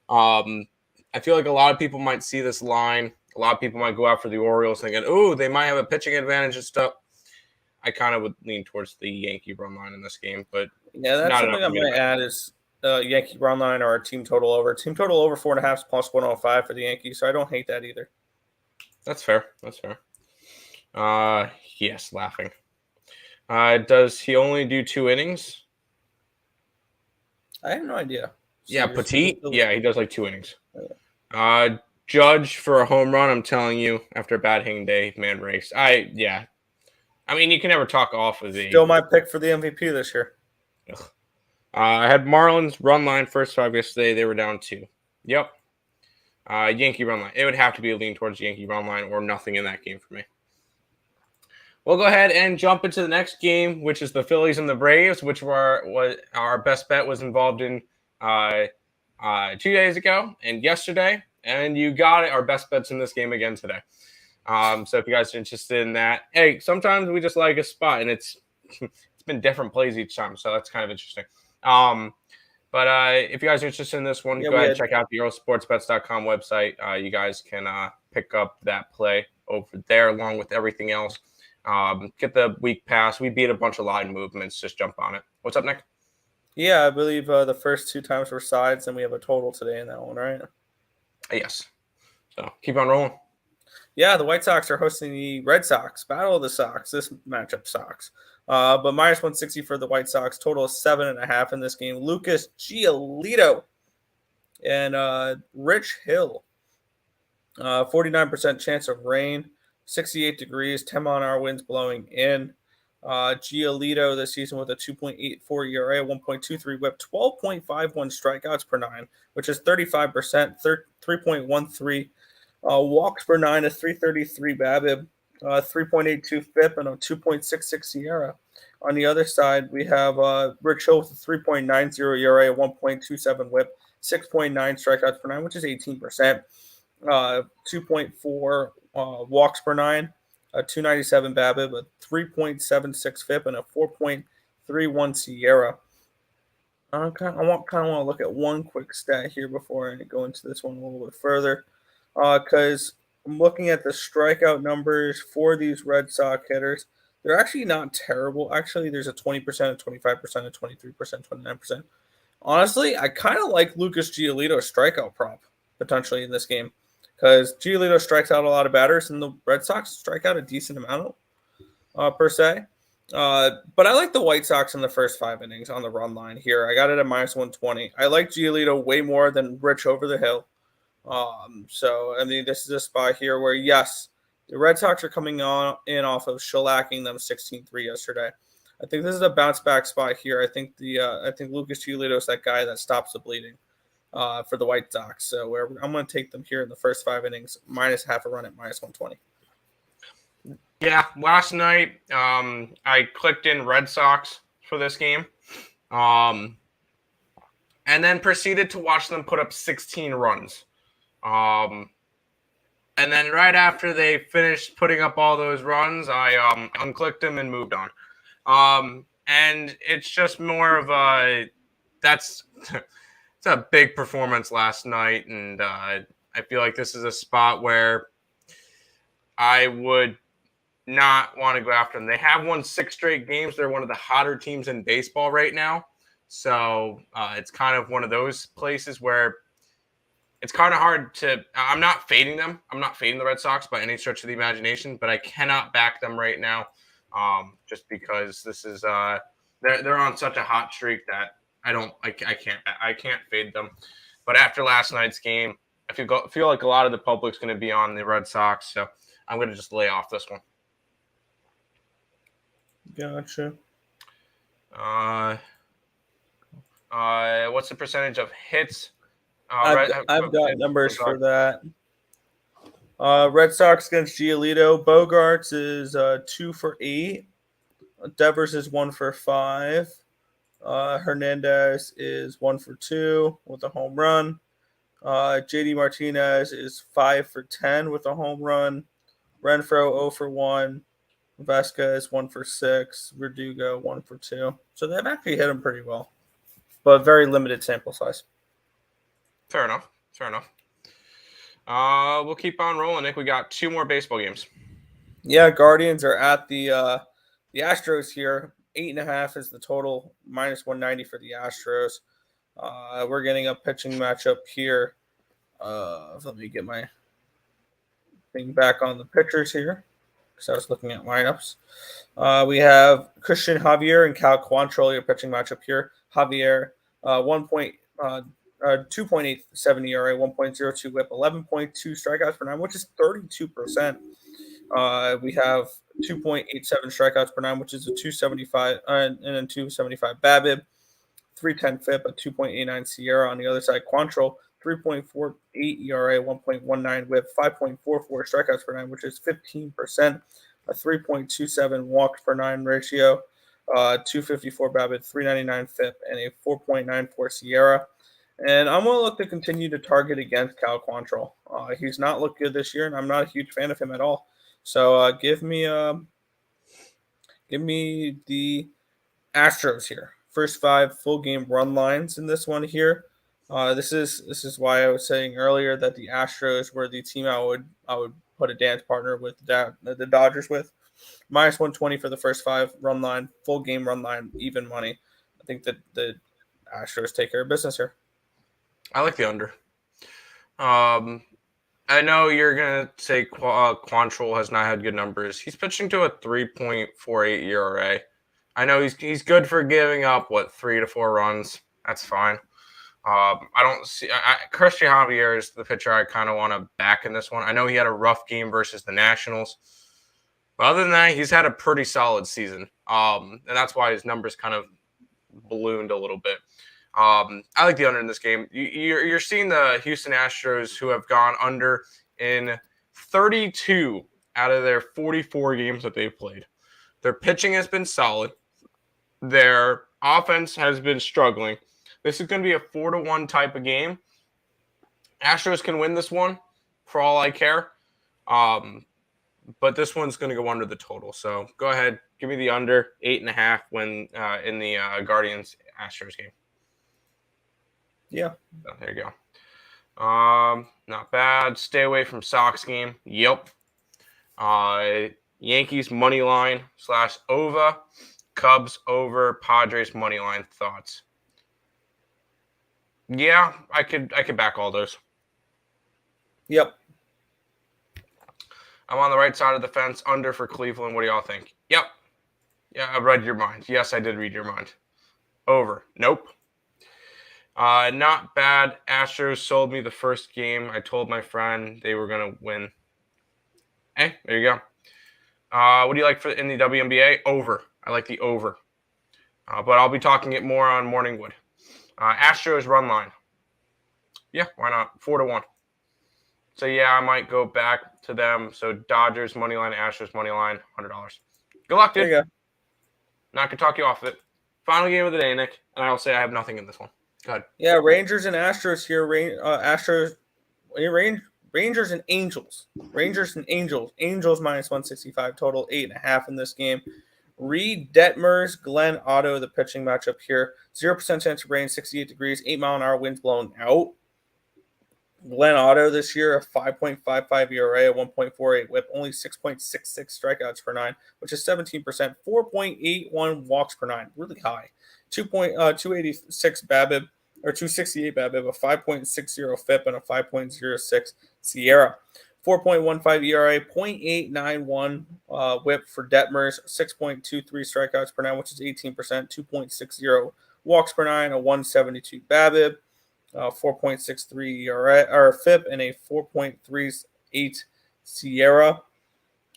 I feel like a lot of people might see this line. A lot of people might go after the Orioles thinking, "Oh, they might have a pitching advantage and stuff." I kind of would lean towards the Yankee run line in this game, but Yeah, that's not enough something I for me to might bet. add is Yankee run line or a team total over. Team total over 4.5 plus 105 for the Yankees, so I don't hate that either. That's fair. That's fair. Yes, laughing. Does he only do 2 innings? I have no idea. So Yeah, Petit. Yeah, he does like 2 innings. Yeah. Judge for a home run. I'm telling you, after a bad hitting day, man race. I mean, you can never talk off of the. Still my pick for the MVP this year. I had Marlins run line first 5 yesterday. They were down 2. Yep. Yankee run line. It would have to be a lean towards Yankee run line or nothing in that game for me. We'll go ahead and jump into the next game, which is the Phillies and the Braves, which was our best bet was involved in 2 days ago and yesterday. And you got it. Our best bets in this game again today. So if you guys are interested in that, hey, sometimes we just like a spot, and it's been different plays each time, so that's kind of interesting. But if you guys are interested in this one, go ahead and check out the EarleSportsBets.com website. You guys can pick up that play over there along with everything else. Get the week pass. We beat a bunch of line movements. Just jump on it. What's up, Nick? Yeah, I believe the first 2 times were sides, and we have a total today in that one, right? Yes. So keep on rolling. Yeah, the White Sox are hosting the Red Sox. Battle of the Sox. This matchup sucks. But minus 160 for the White Sox. Total of 7.5 in this game. Lucas Giolito and Rich Hill. 49% chance of rain. 68 degrees. 10-mile-an-hour winds blowing in. Giolito this season with a 2.84 ERA, 1.23 WHIP, 12.51 strikeouts per 9, which is 35%, 3.13 walks per 9, a 333 BABIP, 3.82 FIP, and a 2.66 SIERA. On the other side, we have Rich Hill with a 3.90 ERA, 1.27 WHIP, 6.9 strikeouts per 9, which is 18%, 2.4 walks per 9, a 297 BABIP, a 3.76 FIP, and a 4.31 SIERA. I kind of want to look at one quick stat here before I go into this one a little bit further, because I'm looking at the strikeout numbers for these Red Sox hitters. They're actually not terrible. Actually, there's a 20%, a 25%, a 23%, 29%. Honestly, I kind of like Lucas Giolito's strikeout prop potentially in this game, because Giolito strikes out a lot of batters, and the Red Sox strike out a decent amount per se. But I like the White Sox in the first 5 innings on the run line here. I got it at minus 120. I like Giolito way more than Rich over the hill. So, I mean, this is a spot here where, yes, the Red Sox are coming in off of shellacking them 16-3 yesterday. I think this is a bounce back spot here. I think Lucas Giolito is that guy that stops the bleeding for the White Sox. So I'm going to take them here in the first 5 innings, minus half a run at minus 120. Yeah, last night I clicked in Red Sox for this game, and then proceeded to watch them put up 16 runs. And then right after they finished putting up all those runs, I unclicked them and moved on. And it's just more of it's a big performance last night, and I feel like this is a spot where I would not want to go after them. They have won 6 straight games. They're one of the hotter teams in baseball right now. So it's kind of one of those places where it's kind of hard to – I'm not fading them. I'm not fading the Red Sox by any stretch of the imagination, but I cannot back them right now just because this is they're on such a hot streak that I can't fade them. But after last night's game, I feel like a lot of the public's going to be on the Red Sox, so I'm going to just lay off this one. Gotcha. What's the percentage of hits? I've got numbers for that. Red Sox against Giolito. Bogarts is 2 for 8. Devers is 1 for 5. Hernandez is 1 for 2 with a home run. JD Martinez is 5 for 10 with a home run. Renfroe 0 for 1. Vasquez 1 for 6. Verdugo 1 for 2. So they've actually hit him pretty well, but very limited sample size. Fair enough. We'll keep on rolling, Nick. We got 2 more baseball games. Yeah, Guardians are at the Astros here. 8.5 is the total. Minus 190 for the Astros. We're getting a pitching matchup here. Let me get my thing back on the pitchers here, because I was looking at lineups. We have Christian Javier and Cal Quantrill, your pitching matchup here. Javier, 2.87 ERA, 1.02 WHIP, 11.2 strikeouts per 9, which is 32%. We have 2.87 strikeouts per 9, which is a 275 and then 275 BABIP, 310 FIP, a 2.89 Sierra. On the other side, Quantrill, 3.48 ERA, 1.19 WHIP, 5.44 strikeouts per 9, which is 15%, a 3.27 walks per 9 ratio, 254 BABIP, 399 FIP, and a 4.94 Sierra. And I'm going to look to continue to target against Cal Quantrill. He's not looked good this year, and I'm not a huge fan of him at all. So give me the Astros here. First 5 full game run lines in this one here. This is why I was saying earlier that the Astros were the team I would put a dance partner with the Dodgers with. Minus 120 for the first 5 run line, full game run line, even money. I think that the Astros take care of business here. I like the under. I know you're going to say Quantrill has not had good numbers. He's pitching to a 3.48 ERA. I know he's good for giving up, 3 to 4 runs. That's fine. I don't see Christian Javier is the pitcher I kind of want to back in this one. I know he had a rough game versus the Nationals. But other than that, he's had a pretty solid season. And that's why his numbers kind of ballooned a little bit. I like the under in this game. You're seeing the Houston Astros, who have gone under in 32 out of their 44 games that they've played. Their pitching has been solid. Their offense has been struggling. This is going to be a 4-1 type of game. Astros can win this one, for all I care. But this one's going to go under the total. So go ahead, give me the under 8.5 when in the Guardians Astros game. Yeah. So there you go. Not bad. Stay away from Sox game. Yep. Yankees money line / Wnba. Cubs over. Padres money line. Thoughts? Yeah, I could back all those. Yep. I'm on the right side of the fence. Under for Cleveland. What do y'all think? Yep. Yeah, I read your mind. Yes, I did read your mind. Over. Nope. Not bad. Astros sold me the first game. I told my friend they were going to win. Hey, there you go. What do you like in the WNBA? Over. I like the over. But I'll be talking it more on Morning Wood. Astros run line. Yeah, why not? 4-1. So, yeah, I might go back to them. So, Dodgers money line, Astros money line, $100. Good luck, dude. There you go. Not going to talk you off it. Final game of the day, Nick. And I'll say I have nothing in this one. Go ahead. Yeah, Rangers and Astros here. Rangers and Angels. Rangers and Angels. Angels minus 165 total, 8.5 in this game. Reed Detmers, Glenn Otto, the pitching matchup here. 0% chance of rain, 68 degrees, 8-mile-an-hour winds blowing out. Glenn Otto this year, a 5.55 ERA, a 1.48 WHIP, only 6.66 strikeouts per 9, which is 17%, 4.81 walks per 9, really high. 286 BABIP, or 268 BABIP, a 5.60 FIP, and a 5.06 Sierra. 4.15 ERA, 0.891 WHIP for Detmers, 6.23 strikeouts per 9, which is 18%, 2.60 walks per 9, a 172 BABIP, 4.63 ERA or FIP, and a 4.38 Sierra.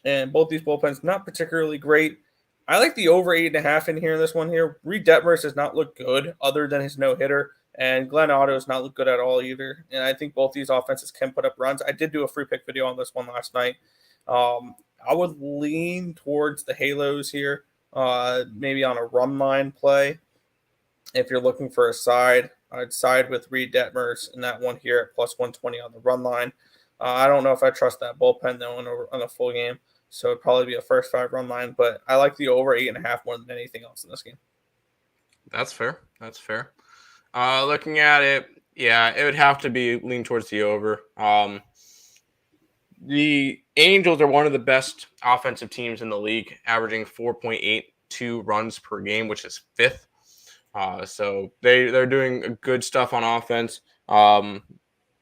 And both these bullpens not particularly great. I like the over 8.5 in here in this one here. Reed Detmers does not look good other than his no-hitter. And Glenn Otto is not good at all either. And I think both these offenses can put up runs. I did do a free pick video on this one last night. I would lean towards the Halos here, maybe on a run line play. If you're looking for a side, I'd side with Reed Detmers in that one here at plus 120 on the run line. I don't know if I trust that bullpen though on a full game, so it'd probably be a first 5 run line. But I like the over 8.5 more than anything else in this game. That's fair. That's fair. Looking at it, yeah, it would have to be lean towards the over. The Angels are one of the best offensive teams in the league, averaging 4.82 runs per game, which is 5th. So they're doing good stuff on offense.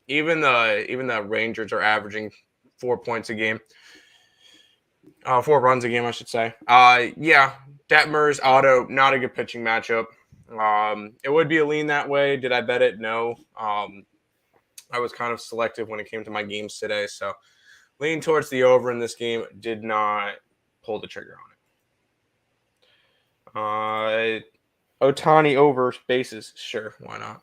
Even the Rangers are averaging 4 points a game. 4 runs a game, I should say. Yeah, Detmers, Otto, not a good pitching matchup. It would be a lean that way. Did I bet it? No. I was kind of selective when it came to my games today, so lean towards the over in this game. Did not pull the trigger on it. Ohtani over bases, sure, why not?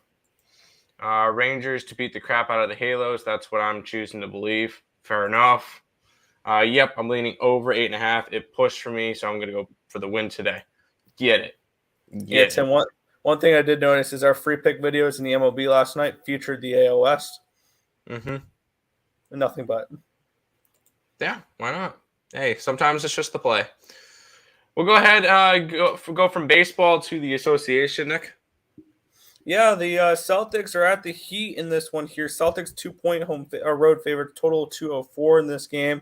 Rangers to beat the crap out of the Halos. That's what I'm choosing to believe. Fair enough. Yep, I'm leaning over 8.5. It pushed for me, so I'm going to go for the win today. Get it. Yeah, Tim, one thing I did notice is our free pick videos in the MLB last night featured the AL West. Mm-hmm. Nothing but. Yeah, why not? Hey, sometimes it's just the play. We'll go ahead go from baseball to the association, Nick. Yeah, the Celtics are at the Heat in this one here. Celtics 2-point road favorite, total 204 in this game.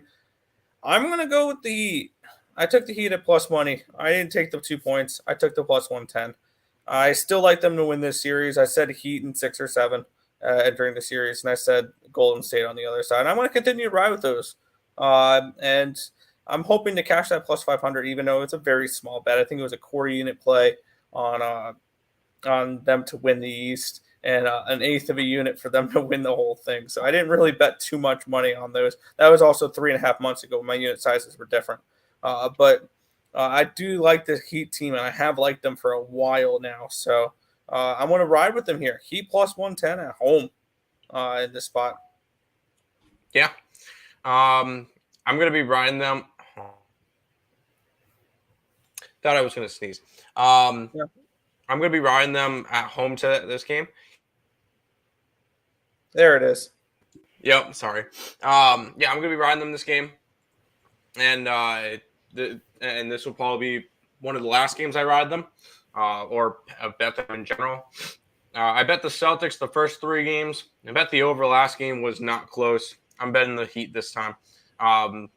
I'm going to go with the Heat. I took the Heat at plus money. I didn't take the 2 points. I took the plus 110. I still like them to win this series. I said Heat in 6 or 7 during the series, and I said Golden State on the other side. I'm going to continue to ride with those. And I'm hoping to cash that plus 500, even though it's a very small bet. I think it was a quarter unit play on them to win the East and an eighth of a unit for them to win the whole thing. So I didn't really bet too much money on those. That was also 3.5 months ago. My unit sizes were different. But I do like the Heat team, and I have liked them for a while now. So I'm going to ride with them here. Heat plus 110 at home in this spot. Yeah. I'm going to be riding them. Thought I was going to sneeze. Yeah. I'm going to be riding them at home to this game. There it is. Yep, sorry. Yeah, I'm going to be riding them this game. And and this will probably be one of the last games I ride them, or I bet them in general. I bet the Celtics the first 3 games. I bet the over last game was not close. I'm betting the Heat this time. I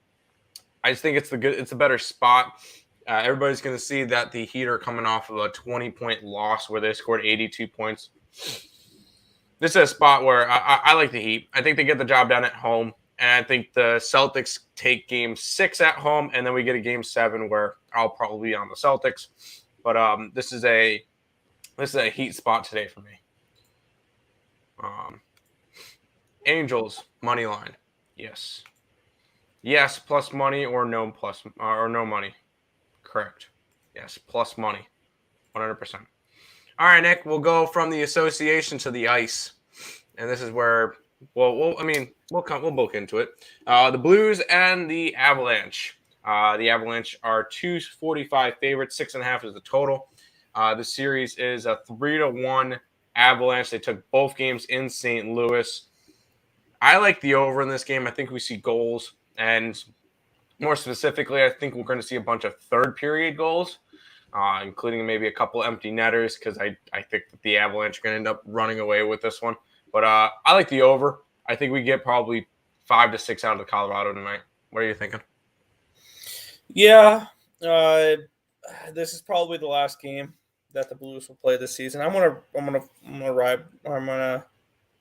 just think it's a better spot. Everybody's going to see that the Heat are coming off of a 20-point loss where they scored 82 points. This is a spot where I like the Heat. I think they get the job done at home. And I think the Celtics take game 6 at home, and then we get a game 7 where I'll probably be on the Celtics. But this is a Heat spot today for me. Angels money line, yes, plus money or no money. Correct. Yes, plus money, 100%. All right, Nick. We'll go from the association to the ice, and this is where. We'll book into it. The Blues and the Avalanche. The Avalanche are 245 favorites. 6.5 is the total. The series is a 3-1 Avalanche. They took both games in St. Louis. I like the over in this game. I think we see goals, and more specifically, I think we're going to see a bunch of third period goals, including maybe a couple empty netters, because I think that the Avalanche are going to end up running away with this one. But I like the over. I think we get probably 5 to 6 out of the Colorado tonight. What are you thinking? Yeah, this is probably the last game that the Blues will play this season. I'm gonna ride. I'm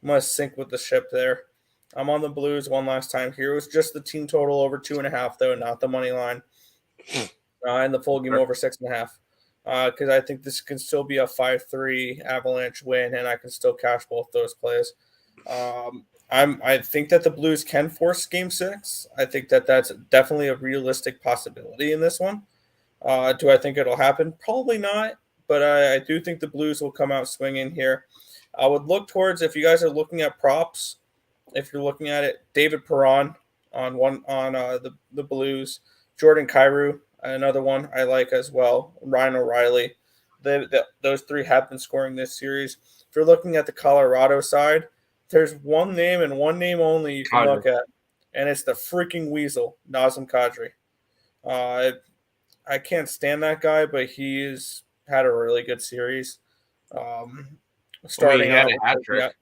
gonna sink with the ship there. I'm on the Blues one last time here. It was just the team total over 2.5 though, not the money line, and the full game over 6.5. Because I think this can still be a 5-3 Avalanche win, and I can still cash both those plays. I think that the Blues can force Game 6. I think that that's definitely a realistic possibility in this one. Do I think it'll happen? Probably not, but I do think the Blues will come out swinging here. I would look towards, if you guys are looking at props, if you're looking at it, David Perron on the Blues, Jordan Kyrou, another one I like as well, Ryan O'Reilly. Those three have been scoring this series. If you're looking at the Colorado side, there's one name and one name only you can Kadri. look at, and it's the freaking Weasel, Nazem Kadri. I can't stand that guy, but he's had a really good series. Starting He had out, a hat trick.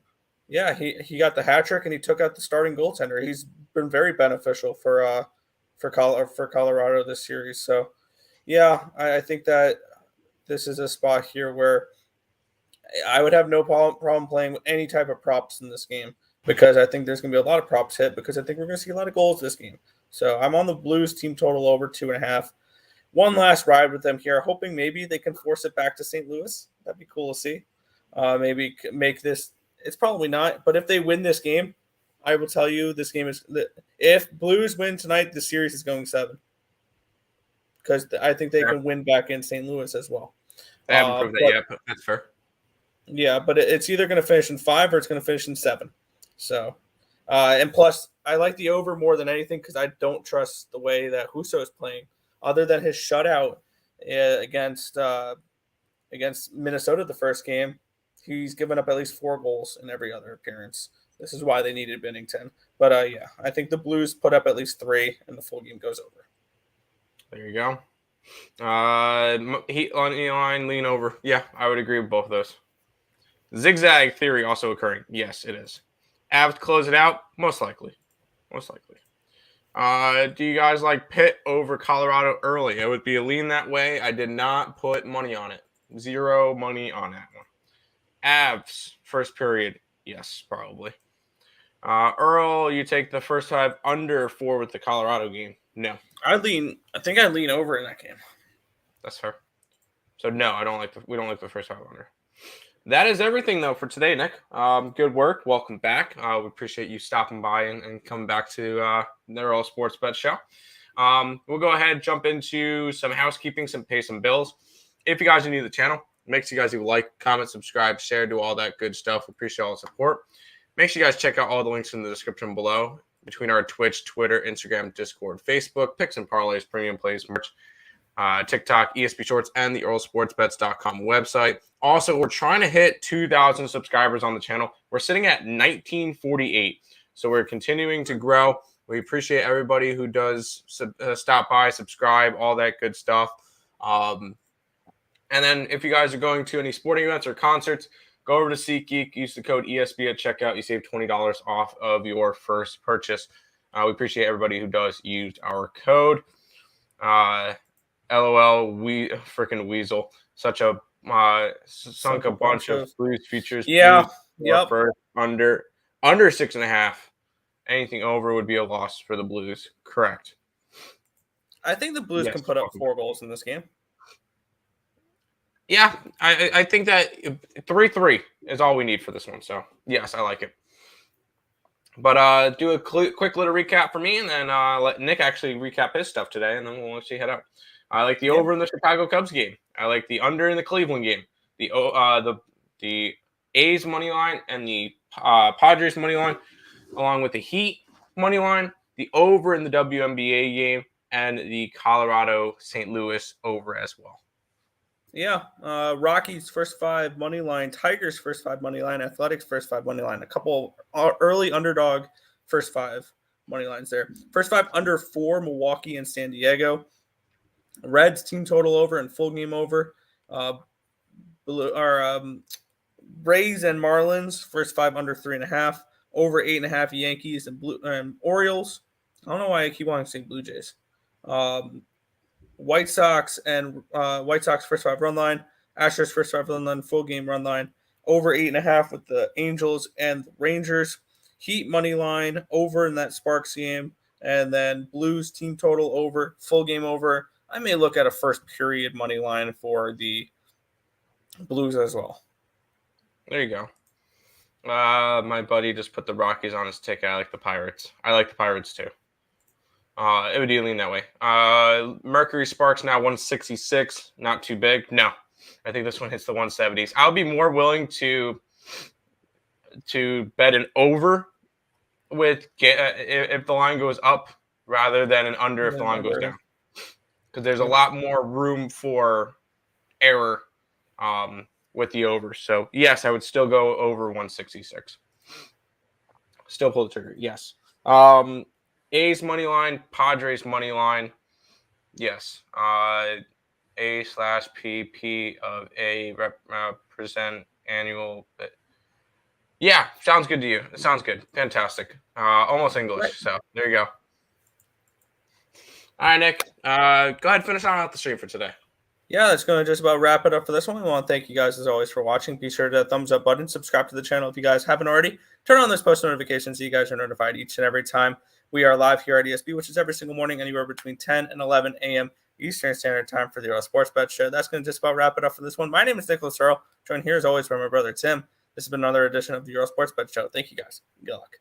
yeah, he got the hat trick and he took out the starting goaltender. He's been very beneficial for Colorado this series. So, yeah, I think that this is a spot here where I would have no problem playing with any type of props in this game because I think there's going to be a lot of props hit because I think we're going to see a lot of goals this game. So I'm on the Blues team total over 2.5. One last ride with them here, hoping maybe they can force it back to St. Louis. That'd be cool to see. Maybe make this. It's probably not, but if they win this game, I will tell you this game is. If Blues win tonight, the series is going 7 because I think they can win back in St. Louis as well. They haven't proved that yet, but that's fair. Yeah, but it's either going to finish in 5 or it's going to finish in 7. So, and plus, I like the over more than anything because I don't trust the way that Husso is playing. Other than his shutout against Minnesota the first game, he's given up at least 4 goals in every other appearance. This is why they needed Binnington. But, yeah, I think the Blues put up at least 3 and the full game goes over. There you go. Heat on the line, lean over. Yeah, I would agree with both of those. Zigzag theory also occurring. Yes, it is. Avs close it out? Most likely. Do you guys like Pitt over Colorado early? It would be a lean that way. I did not put money on it. 0 money on that one. Avs, first period. Yes, probably. Earle, you take the first 5 under 4 with the Colorado game. No. I think I lean over in that game. That's fair. So no, we don't like the first 5 under. That is everything, though, for today, Nick. Good work. Welcome back. We appreciate you stopping by and coming back to the Earle Sports Bet Show. We'll go ahead and jump into some housekeeping, pay some bills. If you guys are new to the channel, make sure you guys like, comment, subscribe, share, do all that good stuff. We appreciate all the support. Make sure you guys check out all the links in the description below between our Twitch, Twitter, Instagram, Discord, Facebook, Picks and Parleys, Premium Plays, merch, TikTok, ESP Shorts, and the EarleSportsBets.com website. Also, we're trying to hit 2,000 subscribers on the channel. We're sitting at 1948, so we're continuing to grow. We appreciate everybody who does stop by, subscribe, all that good stuff. And then if you guys are going to any sporting events or concerts, go over to SeatGeek, use the code ESB at checkout. You save $20 off of your first purchase. We appreciate everybody who does use our code. LOL, we freaking Weasel. Such a sunk a bunch of Blues futures. Yeah. Yep. Under 6.5. Anything over would be a loss for the Blues. Correct. I think the Blues can put up 4 goals in this game. Yeah, I think that 3-3 is all we need for this one. So, yes, I like it. But do a quick little recap for me, and then let Nick actually recap his stuff today, and then we'll actually head out. I like the over in the Chicago Cubs game. I like the under in the Cleveland game. The A's money line and the Padres money line, along with the Heat money line, the over in the WNBA game, and the Colorado St. Louis over as well. Yeah, Rockies first 5 money line, Tigers first 5 money line, Athletics first 5 money line. A couple early underdog first 5 money lines there. First 5 under 4, Milwaukee and San Diego. Reds team total over and full game over. Rays and Marlins first 5 under 3.5. Over 8.5 Yankees and Orioles. I don't know why I keep wanting to say Blue Jays. White Sox first 5 run line. Astros first 5 run line, full game run line. Over 8.5 with the Angels and Rangers. Heat money line over in that Sparks game. And then Blues team total over, full game over. I may look at a first period money line for the Blues as well. There you go. My buddy just put the Rockies on his ticket. I like the Pirates. I like the Pirates too. It would be lean that way. Mercury Sparks now 166. Not too big. No. I think this one hits the 170s. I'll be more willing to to bet an over with if the line goes up rather than an under if the line goes down, because there's a lot more room for error with the over. So yes, I would still go over 166. Still pull the trigger. Yes. A's money line, Padres money line. Yes. A/PP of A represent annual. Yeah, sounds good to you. It sounds good. Fantastic. Almost English. Right. So there you go. All right, Nick. Go ahead and finish on out the stream for today. Yeah, that's going to just about wrap it up for this one. We want to thank you guys as always for watching. Be sure to hit that thumbs up button, subscribe to the channel if you guys haven't already. Turn on those post notifications so you guys are notified each and every time we are live here at ESB, which is every single morning, anywhere between 10 and 11 a.m. Eastern Standard Time for the Earle Sports Bet Show. That's going to just about wrap it up for this one. My name is Nicholas Earle, joined here as always by my brother Tim. This has been another edition of the Earle Sports Bet Show. Thank you guys. Good luck.